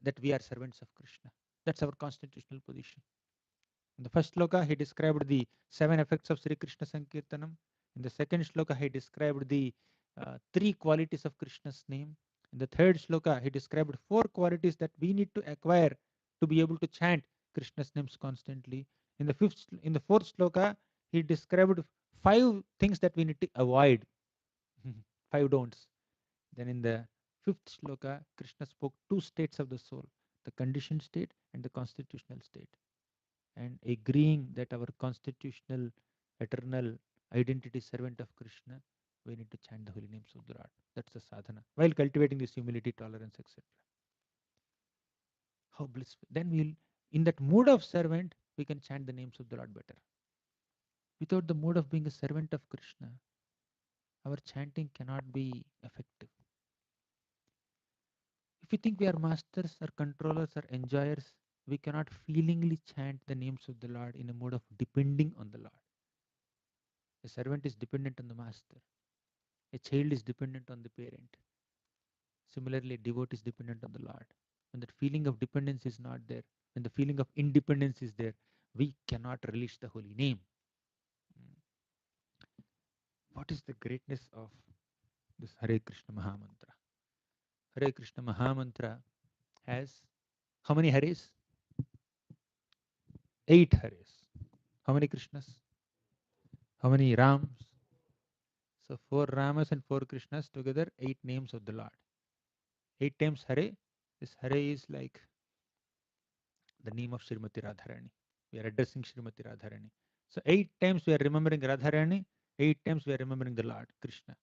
Speaker 3: that we are servants of Krishna. That's our constitutional position. In the first shloka, he described the 7 effects of Sri Krishna Sankirtanam. In the second shloka, he described the 3 qualities of Krishna's name. In the third shloka, he described 4 qualities that we need to acquire to be able to chant Krishna's names constantly. In the fourth shloka, he described 5 things that we need to avoid, 5 don'ts. Then in the fifth shloka, Krishna spoke 2 states of the soul, the conditioned state and the constitutional state, and agreeing that our constitutional, eternal identity servant of Krishna, we need to chant the holy names of the Lord. That's the sadhana, while cultivating this humility, tolerance, etc. How blissful. Then we'll, in that mood of servant, we can chant the names of the Lord better. Without the mood of being a servant of Krishna, our chanting cannot be effective. If we think we are masters or controllers or enjoyers, we cannot feelingly chant the names of the Lord in a mode of depending on the Lord. A servant is dependent on the master. A child is dependent on the parent. Similarly, a devotee is dependent on the Lord. When that feeling of dependence is not there, when the feeling of independence is there, we cannot release the holy name. What is the greatness of this Hare Krishna Mahamantra? Hare Krishna Mahamantra has how many Hares? 8 Hares. How many Krishnas? How many Rams? So 4 Ramas and 4 Krishnas together, 8 names of the Lord. 8 times Hare. This Hare is like the name of Srimati Radharani. We are addressing Srimati Radharani. So 8 times we are remembering Radharani, 8 times we are remembering the Lord Krishna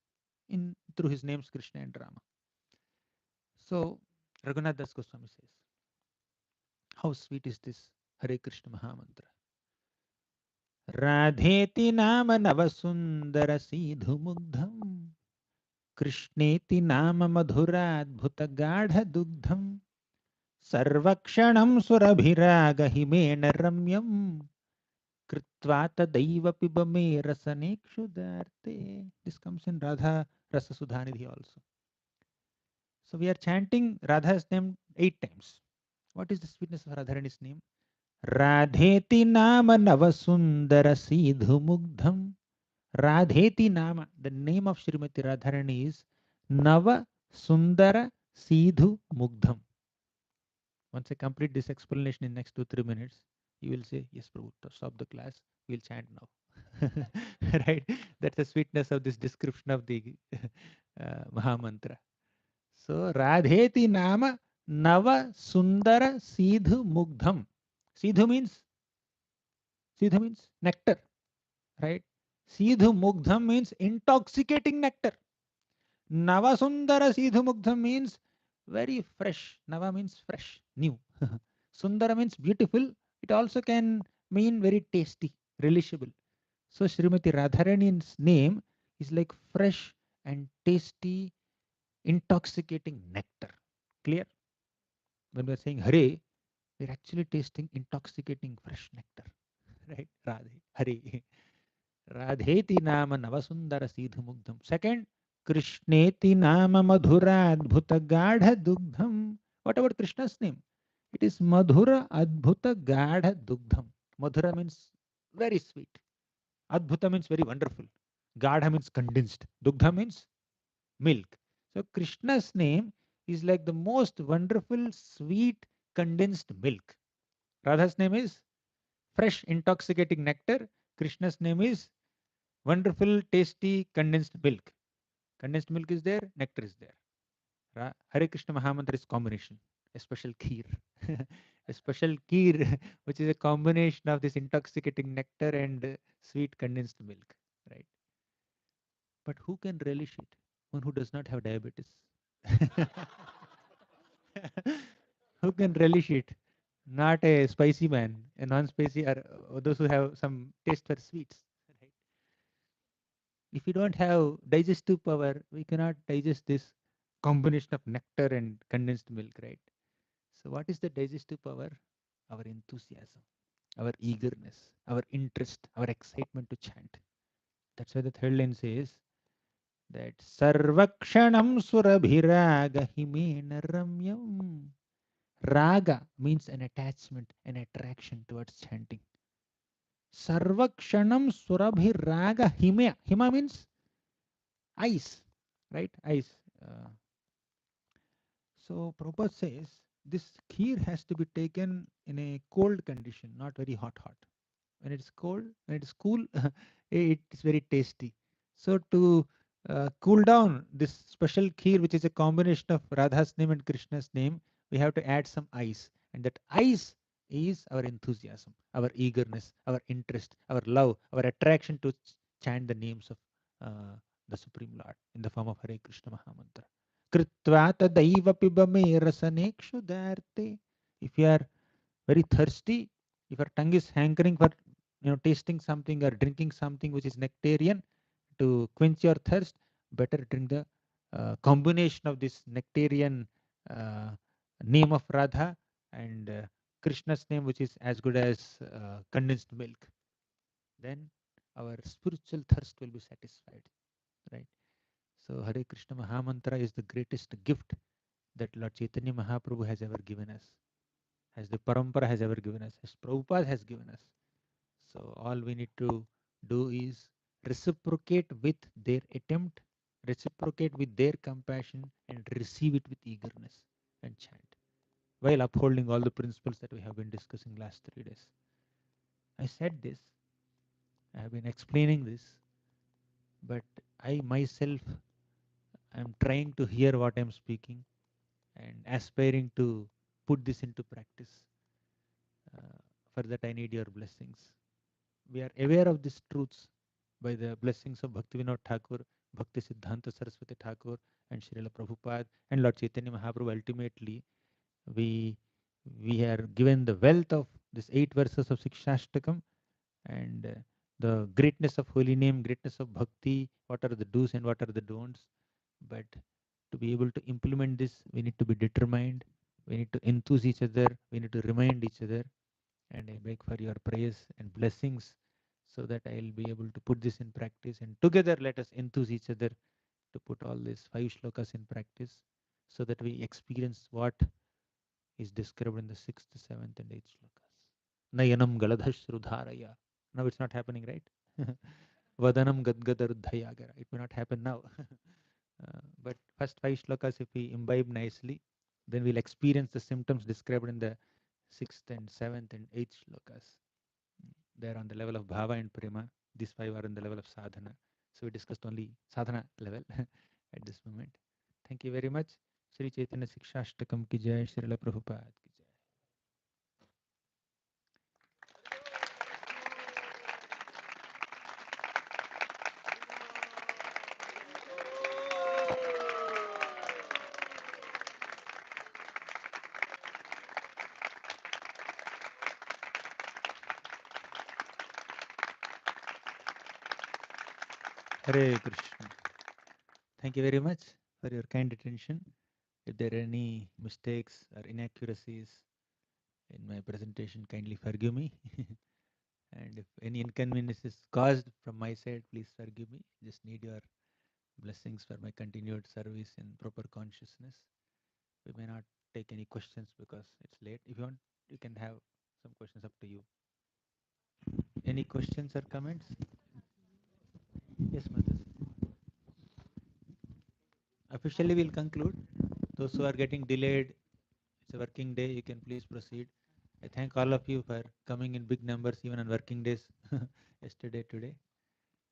Speaker 3: in through his names Krishna and Rama. So Raghunath Das Goswami says, how sweet is this Hare Krishna Mahamantra? Radheti nama navasundara sidhumugdham Krishneti nama madhuradbhuta gadha dugdham Sarvakshanam surabhiraga himena ramyam Kritva tadaiva pibame rasanekshudarte. This comes in Radha Rasa Sudhanidhi also. So we are chanting Radha's name 8 times. What is the sweetness of Radharani's name? Radheti nama navasundara sidhumugdham. Radheti nama, the name of Srimati Radharani is Nava Sundara Sidhu Mugdham. Once I complete this explanation in next 2-3 minutes, you will say, yes, Prabhu, stop the class. We'll chant now. Right? That's the sweetness of this description of the Mahamantra. So Radheti Nama Nava Sundara Sidhu Mugdham. Sidhu means nectar, right? Sidhu Mugdham means intoxicating nectar. Nava Sundara Sidhu Mugdham means very fresh. Nava means fresh, new. Sundara means beautiful. It also can mean very tasty, relishable. So Srimati Radharani's name is like fresh and tasty, intoxicating nectar. Clear? When we're saying Hare, we're actually tasting intoxicating fresh nectar. Right? Radhe, Hare. Radheti nama navasundara sidhumugdham. Second, Krishneti nama madhura adbhuta gadha dugdham. What about Krishna's name? It is Madhura Adbhuta Gadha Dugdham. Madhura means very sweet. Adbhuta means very wonderful. Gadha means condensed. Dugdha means milk. So Krishna's name is like the most wonderful, sweet, condensed milk. Radha's name is fresh, intoxicating nectar. Krishna's name is wonderful, tasty, condensed milk. Condensed milk is there, nectar is there. Hare Krishna Mahamantra is combination, a special kheer. A special kheer, which is a combination of this intoxicating nectar and sweet condensed milk. Right? But who can relish it? One who does not have diabetes. Who can relish it? Not a spicy man, a non-spicy, or those who have some taste for sweets. Right? If we don't have digestive power, we cannot digest this combination of nectar and condensed milk, right? So, what is the digestive power? Our enthusiasm, our eagerness, our interest, our excitement to chant. That's why the third line says that Sarvakshanam Surabhiraga Himena Ramyam. Raga means an attachment, an attraction towards chanting. Sarvakshanam Surabhiraga Himya. Hima means ice, right? Ice. Uh, so Prabhupada says this kheer has to be taken in a cold condition, not very hot. When it's cold, when it's cool, it is very tasty. So to cool down this special kheer, which is a combination of Radha's name and Krishna's name, we have to add some ice, and that ice is our enthusiasm, our eagerness, our interest, our love, our attraction to chant the names of uh, the Supreme Lord in the form of Hare Krishna Mahamantra. Kritva tadaiva pibame rasanekshudarte. If you are very thirsty, if your tongue is hankering for tasting something or drinking something which is nectarian to quench your thirst, better drink the combination of this nectarian uh, name of Radha and Krishna's name, which is as good as condensed milk. Then our spiritual thirst will be satisfied, right? So Hare Krishna Mahamantra is the greatest gift that Lord Chaitanya Mahaprabhu has ever given us, as the Parampara has ever given us, as Prabhupada has given us. So all we need to do is reciprocate with their attempt, reciprocate with their compassion, and receive it with eagerness and chant, while upholding all the principles that we have been discussing last 3 days. I said this, I have been explaining this, but I myself am trying to hear what I'm speaking and aspiring to put this into practice. For that, I need your blessings. We are aware of these truths by the blessings of Bhaktivinoda Thakur, Bhakti Siddhanta Saraswati Thakur, and Srila Prabhupada and Lord Chaitanya Mahaprabhu. Ultimately, we we are given the wealth of these 8 verses of Sikshashtakam and the greatness of holy name, greatness of bhakti, what are the do's and what are the don'ts. But to be able to implement this, we need to be determined, we need to enthuse each other, we need to remind each other, and I beg for your prayers and blessings so that I'll be able to put this in practice. And together, let us enthuse each other to put all these 5 shlokas in practice so that we experience what is described in the 6th, 7th, and 8th shlokas. Nayanam galadhashrudharaya. Now it's not happening, right? Vadanam gadgadarudhayagara. It may not happen now. But first 5 shlokas, if we imbibe nicely, then we'll experience the symptoms described in the 6th and 7th and 8th shlokas. They are on the level of bhava and prema. These 5 are on the level of sadhana. So we discussed only sadhana level at this moment. Thank you very much. Sri Chaitanya Sikshashtakam ki jai, Srila Prabhupada ki jai. Hare Krishna. Thank you very much for your kind attention. If there are any mistakes or inaccuracies in my presentation, kindly forgive me. And if any inconvenience is caused from my side, please forgive me. Just need your blessings for my continued service in proper consciousness. We may not take any questions because it's late. If you want, you can have some questions, up to you. Any questions or comments? Yes, Matas. Officially, we'll conclude. Those who are getting delayed, it's a working day, you can please proceed. I thank all of you for coming in big numbers, even on working days, yesterday, today.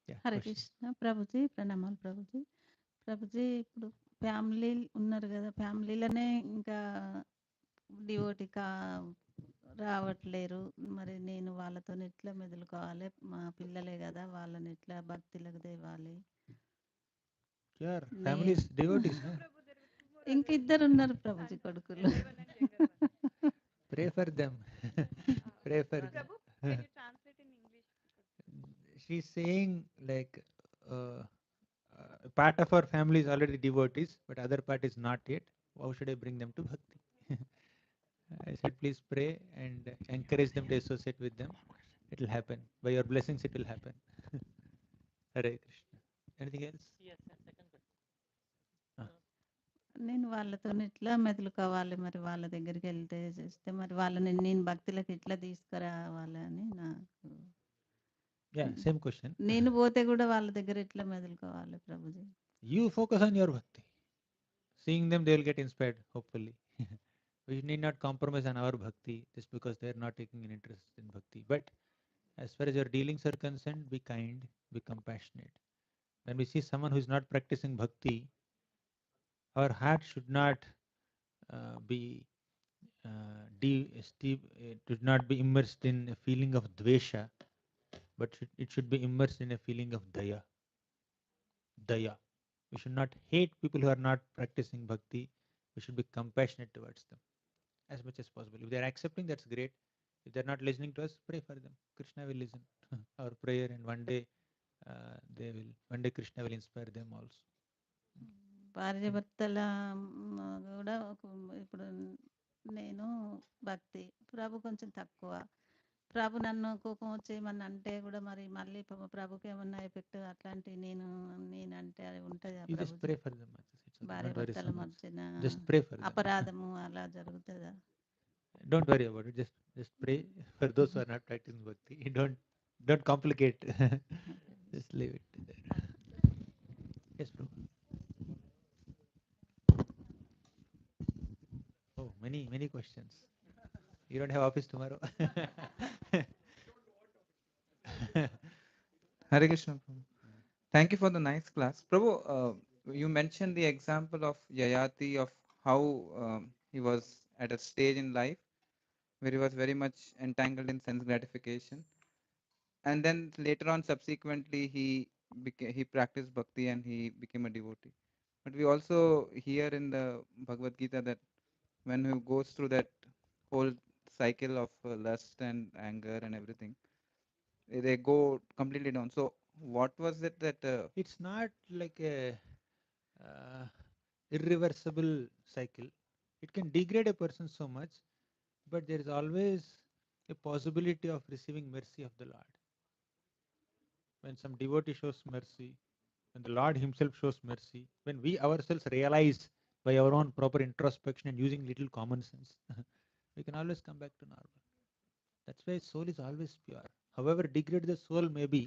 Speaker 3: Yeah,
Speaker 6: Hare
Speaker 3: questions.
Speaker 6: Krishna Prabhuji ప్రణామాలు ప్రభుజీ ప్రభుజీ ఇప్పుడు family ఉన్నారు కదా ఫ్యామిలీలోనే ఇంకా devotee రావట్లేరు మరి నేను వాళ్ళతో ఎట్లా మెదులుకోవాలి మా పిల్లలే కదా వాళ్ళని ఎట్లా భక్తిలోకి తేవాలి
Speaker 3: Sure,
Speaker 6: నే
Speaker 3: families, devotees, no?
Speaker 6: ఇంక ఇద్దరు ఉన్నారు ప్రభుజీ కొడుకులు
Speaker 3: Pray for them. Pray for them. She's saying like part of our family is already devotees, but other part is not yet. How should I bring them to bhakti? I said, please pray and encourage them to associate with them. It will happen. By your blessings, it will happen. Hare Krishna. Anything else?
Speaker 6: నేను వాళ్ళతో ఎట్లా మెదులుకోవాలి మరి వాళ్ళ దగ్గరికి వెళ్తే చేస్తే మరి వాళ్ళని నేను భక్తిలోకి ఎట్లా తీసుకురావాలని నాకు
Speaker 3: Yeah, same question.
Speaker 6: నేను పోతే కూడా వాళ్ళ దగ్గర ఎట్లా మెదులుకోవాలి Prabhuji
Speaker 3: You focus on your bhakti. Seeing them, they will get inspired, hopefully. We need not compromise on our bhakti just because they are not taking an interest in bhakti. But as far as your dealings are concerned, be kind, be compassionate. When we see someone who is not practicing bhakti, our heart should not be should not be immersed in a feeling of dvesha, but it should be immersed in a feeling of daya. Daya. We should not hate people who are not practicing bhakti. We should be compassionate towards them as much as possible. If they are accepting, that's great. If they're not listening to us, pray for them. Krishna will listen our prayer, and one day they will. One day Krishna will inspire them also.
Speaker 6: భార్య భర్తల కూడా ఇప్పుడు నేను భక్తి ప్రభు కొంచెం తక్కువ ప్రభు నన్ను కోపం వచ్చి ఏమన్నా అంటే కూడా మరి మళ్ళీ ప్రభుకి ఏమన్నా ఎఫెక్ట్ అట్లాంటి నేనంటే అది ఉంటుందా
Speaker 3: You just
Speaker 6: Prabhu
Speaker 3: pray for them.
Speaker 6: భార్య
Speaker 3: Don't worry
Speaker 6: భర్తల
Speaker 3: so much.
Speaker 6: మధ్యన
Speaker 3: Just pray for them.
Speaker 6: అపరాధము అలా జరుగుతుందా
Speaker 3: Don't worry about it. Just pray for those who are not practicing bhakti. Don't complicate. Just leave it there. Yes, Prabhu. Oh, many questions. You don't have office tomorrow.
Speaker 7: Hare Krishna, Prabhu. Thank you for the nice class. Prabhu, you mentioned the example of Yayati, of how he was at a stage in life where he was very much entangled in sense gratification. And then later on, subsequently, he practiced bhakti and he became a devotee. But we also hear in the Bhagavad Gita that when he goes through that whole cycle of lust and anger and everything, they go completely down. So what was it that
Speaker 3: It's not like a irreversible cycle. It can degrade a person so much, but there is always a possibility of receiving mercy of the Lord. When some devotee shows mercy, when the Lord Himself shows mercy, when we ourselves realize by our own proper introspection and using little common sense, we can always come back to normal. That's why soul is always pure. However degraded the soul may be,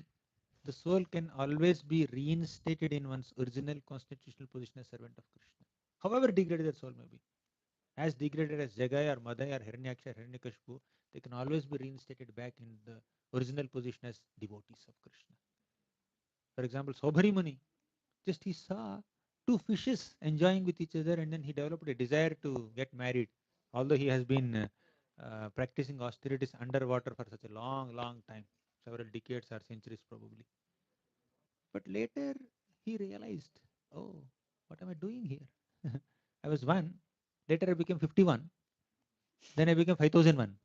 Speaker 3: the soul can always be reinstated in one's original constitutional position as servant of Krishna. However degraded the soul may be, as degraded as Jagai or Madai or Hiranyaksha or Hiranyakashipu, they can always be reinstated back in the original position as devotees of Krishna. For example, Sobhari Muni, just he saw two fishes enjoying with each other, and then he developed a desire to get married, although he has been practicing austerities underwater for such a long, long time, several decades or centuries probably. But later he realized, oh, what am I doing here? I was one, later I became 51, then I became 5001.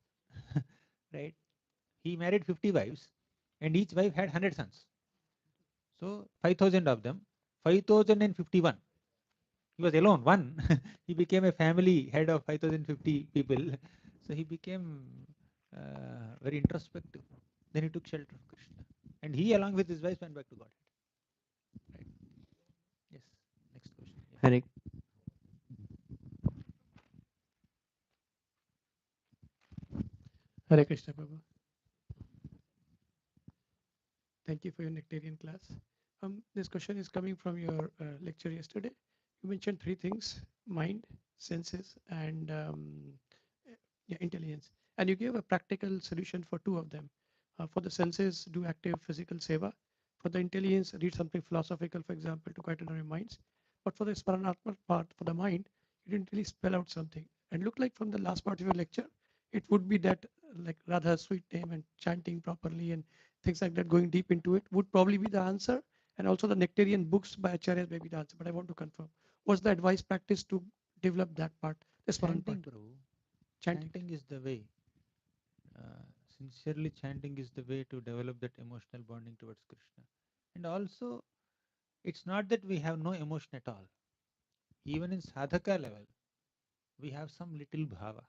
Speaker 3: Right? He married 50 wives, and each wife had 100 sons. So 5,000 of them, 5,051. He was alone, one. He became a family head of 5,050 people. So he became very introspective. Then he took shelter of Krishna. And he, along with his wife, went back to Godhead. Right? Yes. Next question. Yeah.
Speaker 8: Hare,
Speaker 9: Hare Krishna, Prabhu. Thank you for your nectarian class. This question is coming from your lecture yesterday. You mentioned three things: mind, senses, and yeah, intelligence. And you gave a practical solution for two of them. For the senses, do active physical seva. For the intelligence, read something philosophical, for example, to quieten your minds. But for the Sparanatma part, for the mind, you didn't really spell out something. And look like from the last part of your lecture, it would be that like Radha's sweet name and chanting properly and things like that, going deep into it would probably be the answer. And also the nectarian books by Acharyas may be the answer. But I want to confirm. What's the advice practice to develop that part? The Sparan part.
Speaker 3: Chanting, Prabhu.
Speaker 9: Chanting.
Speaker 3: Chanting is the way. Sincerely chanting is the way to develop that emotional bonding towards Krishna. And also, it's not that we have no emotion at all. Even in sadhaka level, we have some little bhava.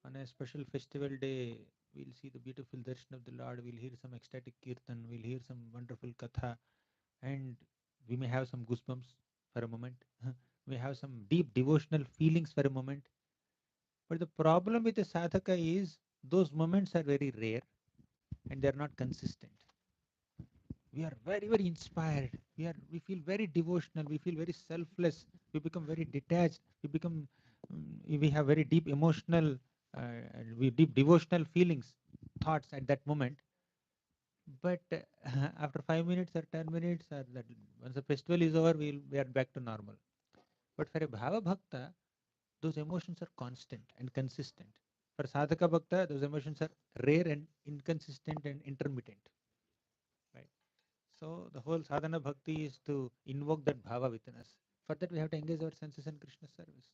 Speaker 3: On a special festival day, we'll see the beautiful darshan of the Lord, we'll hear some ecstatic kirtan, we'll hear some wonderful katha, and we may have some goosebumps for a moment. We have some deep devotional feelings for a moment. But the problem with the sadhaka is those moments are very rare and they are not consistent. We are very, very inspired. We feel very devotional. We feel very selfless. We become very detached. We have very deep emotional, we deep devotional feelings, thoughts at that moment. But after 5 minutes or 10 minutes, or that, once the festival is over, we are back to normal. But for a bhava bhakta, those emotions are constant and consistent. For sadhaka bhakta, those emotions are rare and inconsistent and intermittent. Right. So the whole sadhana bhakti is to invoke that bhava within us. For that, we have to engage our senses in Krishna's service.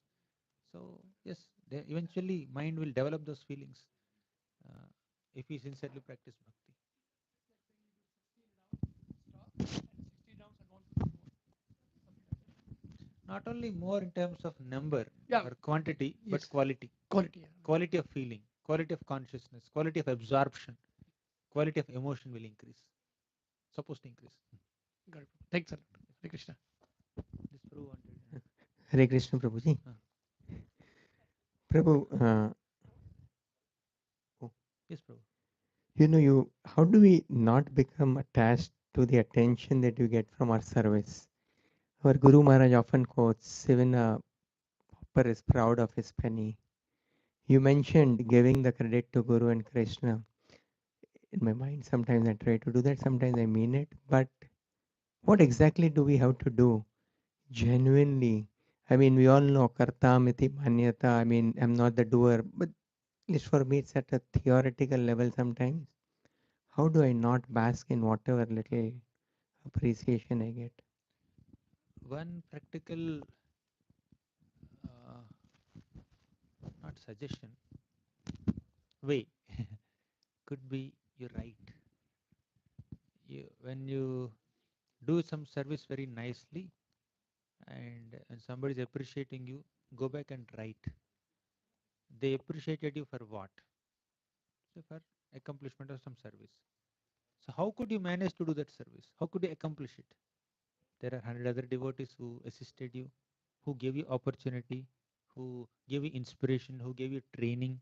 Speaker 3: So yes, eventually mind will develop those feelings uh, if we sincerely practice bhakti. Not only more in terms of number
Speaker 9: Yeah.
Speaker 3: or quantity, but
Speaker 9: Yes.
Speaker 3: quality.
Speaker 9: Quality. Yeah.
Speaker 3: Quality of feeling, quality of consciousness, quality of absorption, quality of emotion will increase. Supposed to increase.
Speaker 9: Got it. Thanks a lot. Hare Krishna.
Speaker 3: This Prabhu wanted.
Speaker 8: Hare Krishna, Prabhuji.
Speaker 3: Uh,
Speaker 8: Prabhu, oh,
Speaker 3: yes, Prabhu.
Speaker 8: how do we not become attached to the attention that you get from our service? Our Guru Maharaj often quotes, even a pauper is proud of his penny. You mentioned giving the credit to Guru and Krishna. In my mind, sometimes I try to do that, sometimes I mean it. But what exactly do we have to do genuinely? I mean, we all know karta miti manyata. I mean, I'm not the doer, but at least for me, it's at a theoretical level sometimes. How do I not bask in whatever little appreciation I get?
Speaker 3: One practical, uh, not suggestion, way could be you write. When you do some service very nicely and somebody is appreciating you, go back and write. They appreciated you for what? So for accomplishment of some service. So how could you manage to do that service? How could you accomplish it? There are 100 other devotees who assisted you, who gave you opportunity, who gave you inspiration, who gave you training,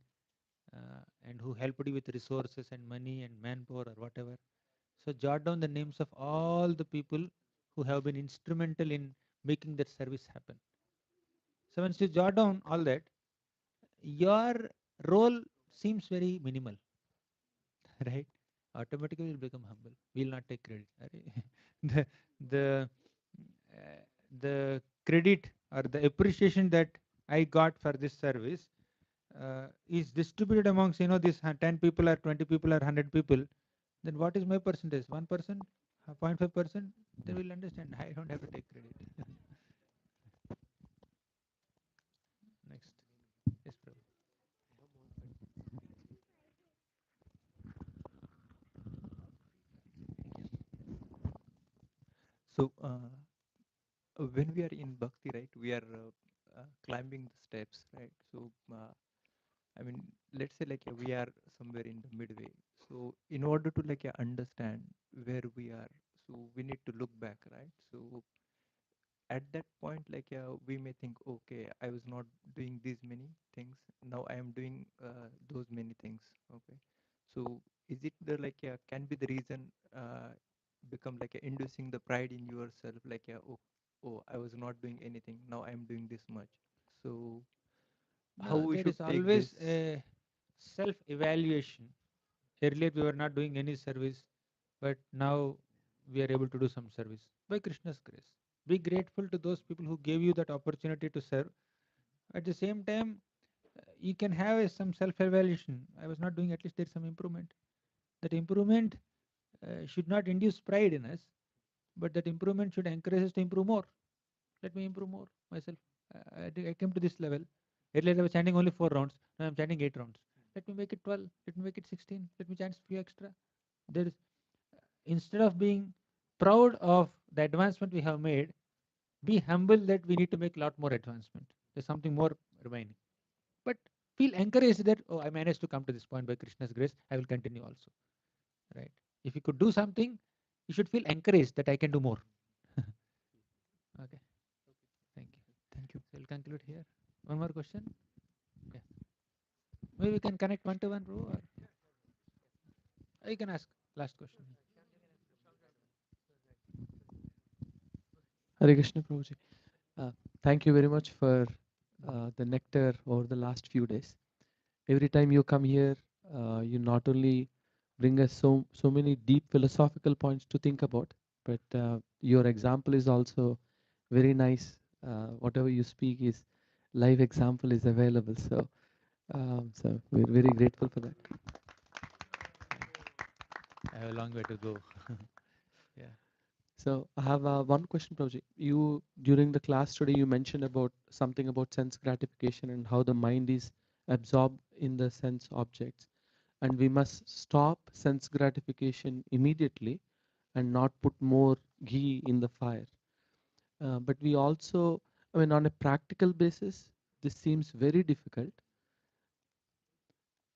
Speaker 3: and who helped you with resources and money and manpower or whatever. So jot down the names of all the people who have been instrumental in making that service happen. So once you jot down all that, your role seems very minimal, right? automatically we'll become humble. We'll not take credit. the the the credit or the appreciation that I got for this service is distributed amongst these 10 people or 20 people or 100 people, then what is my percentage? 1%, 0.5%? They will understand. I don't have to take credit. Next. Yes, Prabhu.
Speaker 10: So, when we are in bhakti, right, we are climbing the steps, right? So, I mean, let's say like we are somewhere in the midway. So, in order to like understand where we are, so we need to look back, right? So, at that point, like we may think, okay, I was not doing these many things. Now I am doing those many things. Okay, so is it the like can be the reason become like inducing the pride in yourself, like oh, I was not doing anything. Now I am doing this much. So how
Speaker 3: No,
Speaker 10: we
Speaker 3: there
Speaker 10: should
Speaker 3: is
Speaker 10: take this?
Speaker 3: always a self-evaluation. Earlier we were not doing any service, but now we are able to do some service by Krishna's grace. Be grateful to those people who gave you that opportunity to serve. At the same time, you can have some self-evaluation. I was not doing, at least there's some improvement. That improvement should not induce pride in us, but that improvement should encourage us to improve more. Let me improve more myself. I came to this level. Earlier I was chanting only 4 rounds. Now I'm chanting 8 rounds. Let me make it 12. Let me make it 16. Let me chant few extra. There is, instead of being proud of the advancement we have made, be humble that we need to make a lot more advancement. There's something more remaining. But feel encouraged that, oh, I managed to come to this point by Krishna's grace. I will continue also. Right? If you could do something, you should feel encouraged that I can do more. Okay. Thank you.
Speaker 10: Thank you.
Speaker 3: So we'll conclude here. One more question. Yeah. Maybe we can connect one to one, bro. Or you can ask last question.
Speaker 11: Hare Krishna Prabhuji. Thank you very much for the nectar over the last few days. Every time you come here, you not only bring us so many deep philosophical points to think about, but your example is also very nice. Whatever you speak is live example is available. So we're very grateful for that.
Speaker 3: I have a long way to go. Yeah.
Speaker 11: So I have one question, Prabhuji. You during the class today, you mentioned about something about sense gratification and how the mind is absorbed in the sense objects, and we must stop sense gratification immediately and not put more ghee in the fire. But we also, I mean, on a practical basis, this seems very difficult.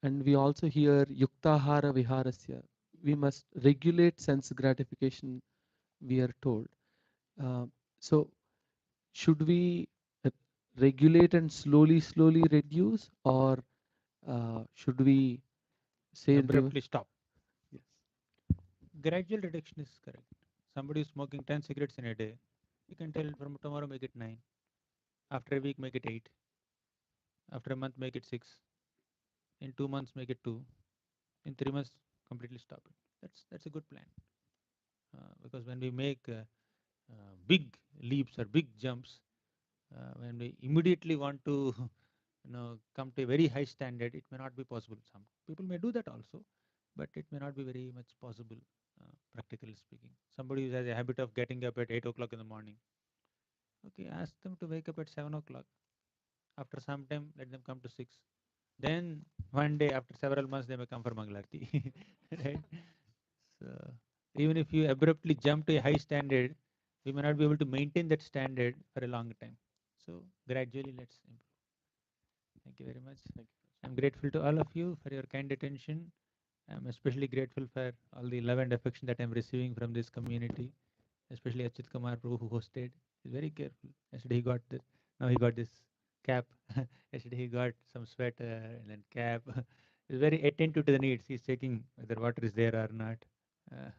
Speaker 11: And we also hear yuktahara viharasya. We must regulate sense gratification, we are told. Uh, so should we uh, regulate and slowly reduce, or should we say
Speaker 3: Abruptly stop.
Speaker 11: yes?
Speaker 3: Gradual reduction is correct. Somebody is smoking 10 cigarettes in a day. You can tell from tomorrow make it 9. After a week make it 8. After a month make it 6. In 2 months make it 2. In 3 months completely stop it. That's a good plan. Because when we make big leaps or big jumps, when we immediately want to come to a very high standard, it may not be possible. Some people may do that also, but it may not be very much possible, practically speaking. Somebody who has a habit of getting up at 8 o'clock in the morning, okay, ask them to wake up at 7 o'clock. After some time, let them come to 6. Then one day, after several months, they may come for Mangalarti. Right? So even if you abruptly jump to a high standard, we may not be able to maintain that standard for a long time. So gradually, let's improve. Thank you very much. I'm grateful to all of you for your kind attention. I'm especially grateful for all the love and affection that I'm receiving from this community, especially Achit Kumar Prabhu who hosted. He's very careful. Yesterday he got this. Now he got this cap. Yesterday he got some sweater and then cap. He's very attentive to the needs. He's checking whether water is there or not. Uh,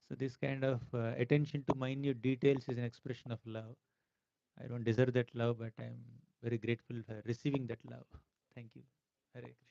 Speaker 3: so this kind of attention to minute details is an expression of love. I don't deserve that love, but I'm very grateful for receiving that love. Thank you. Hare Krishna.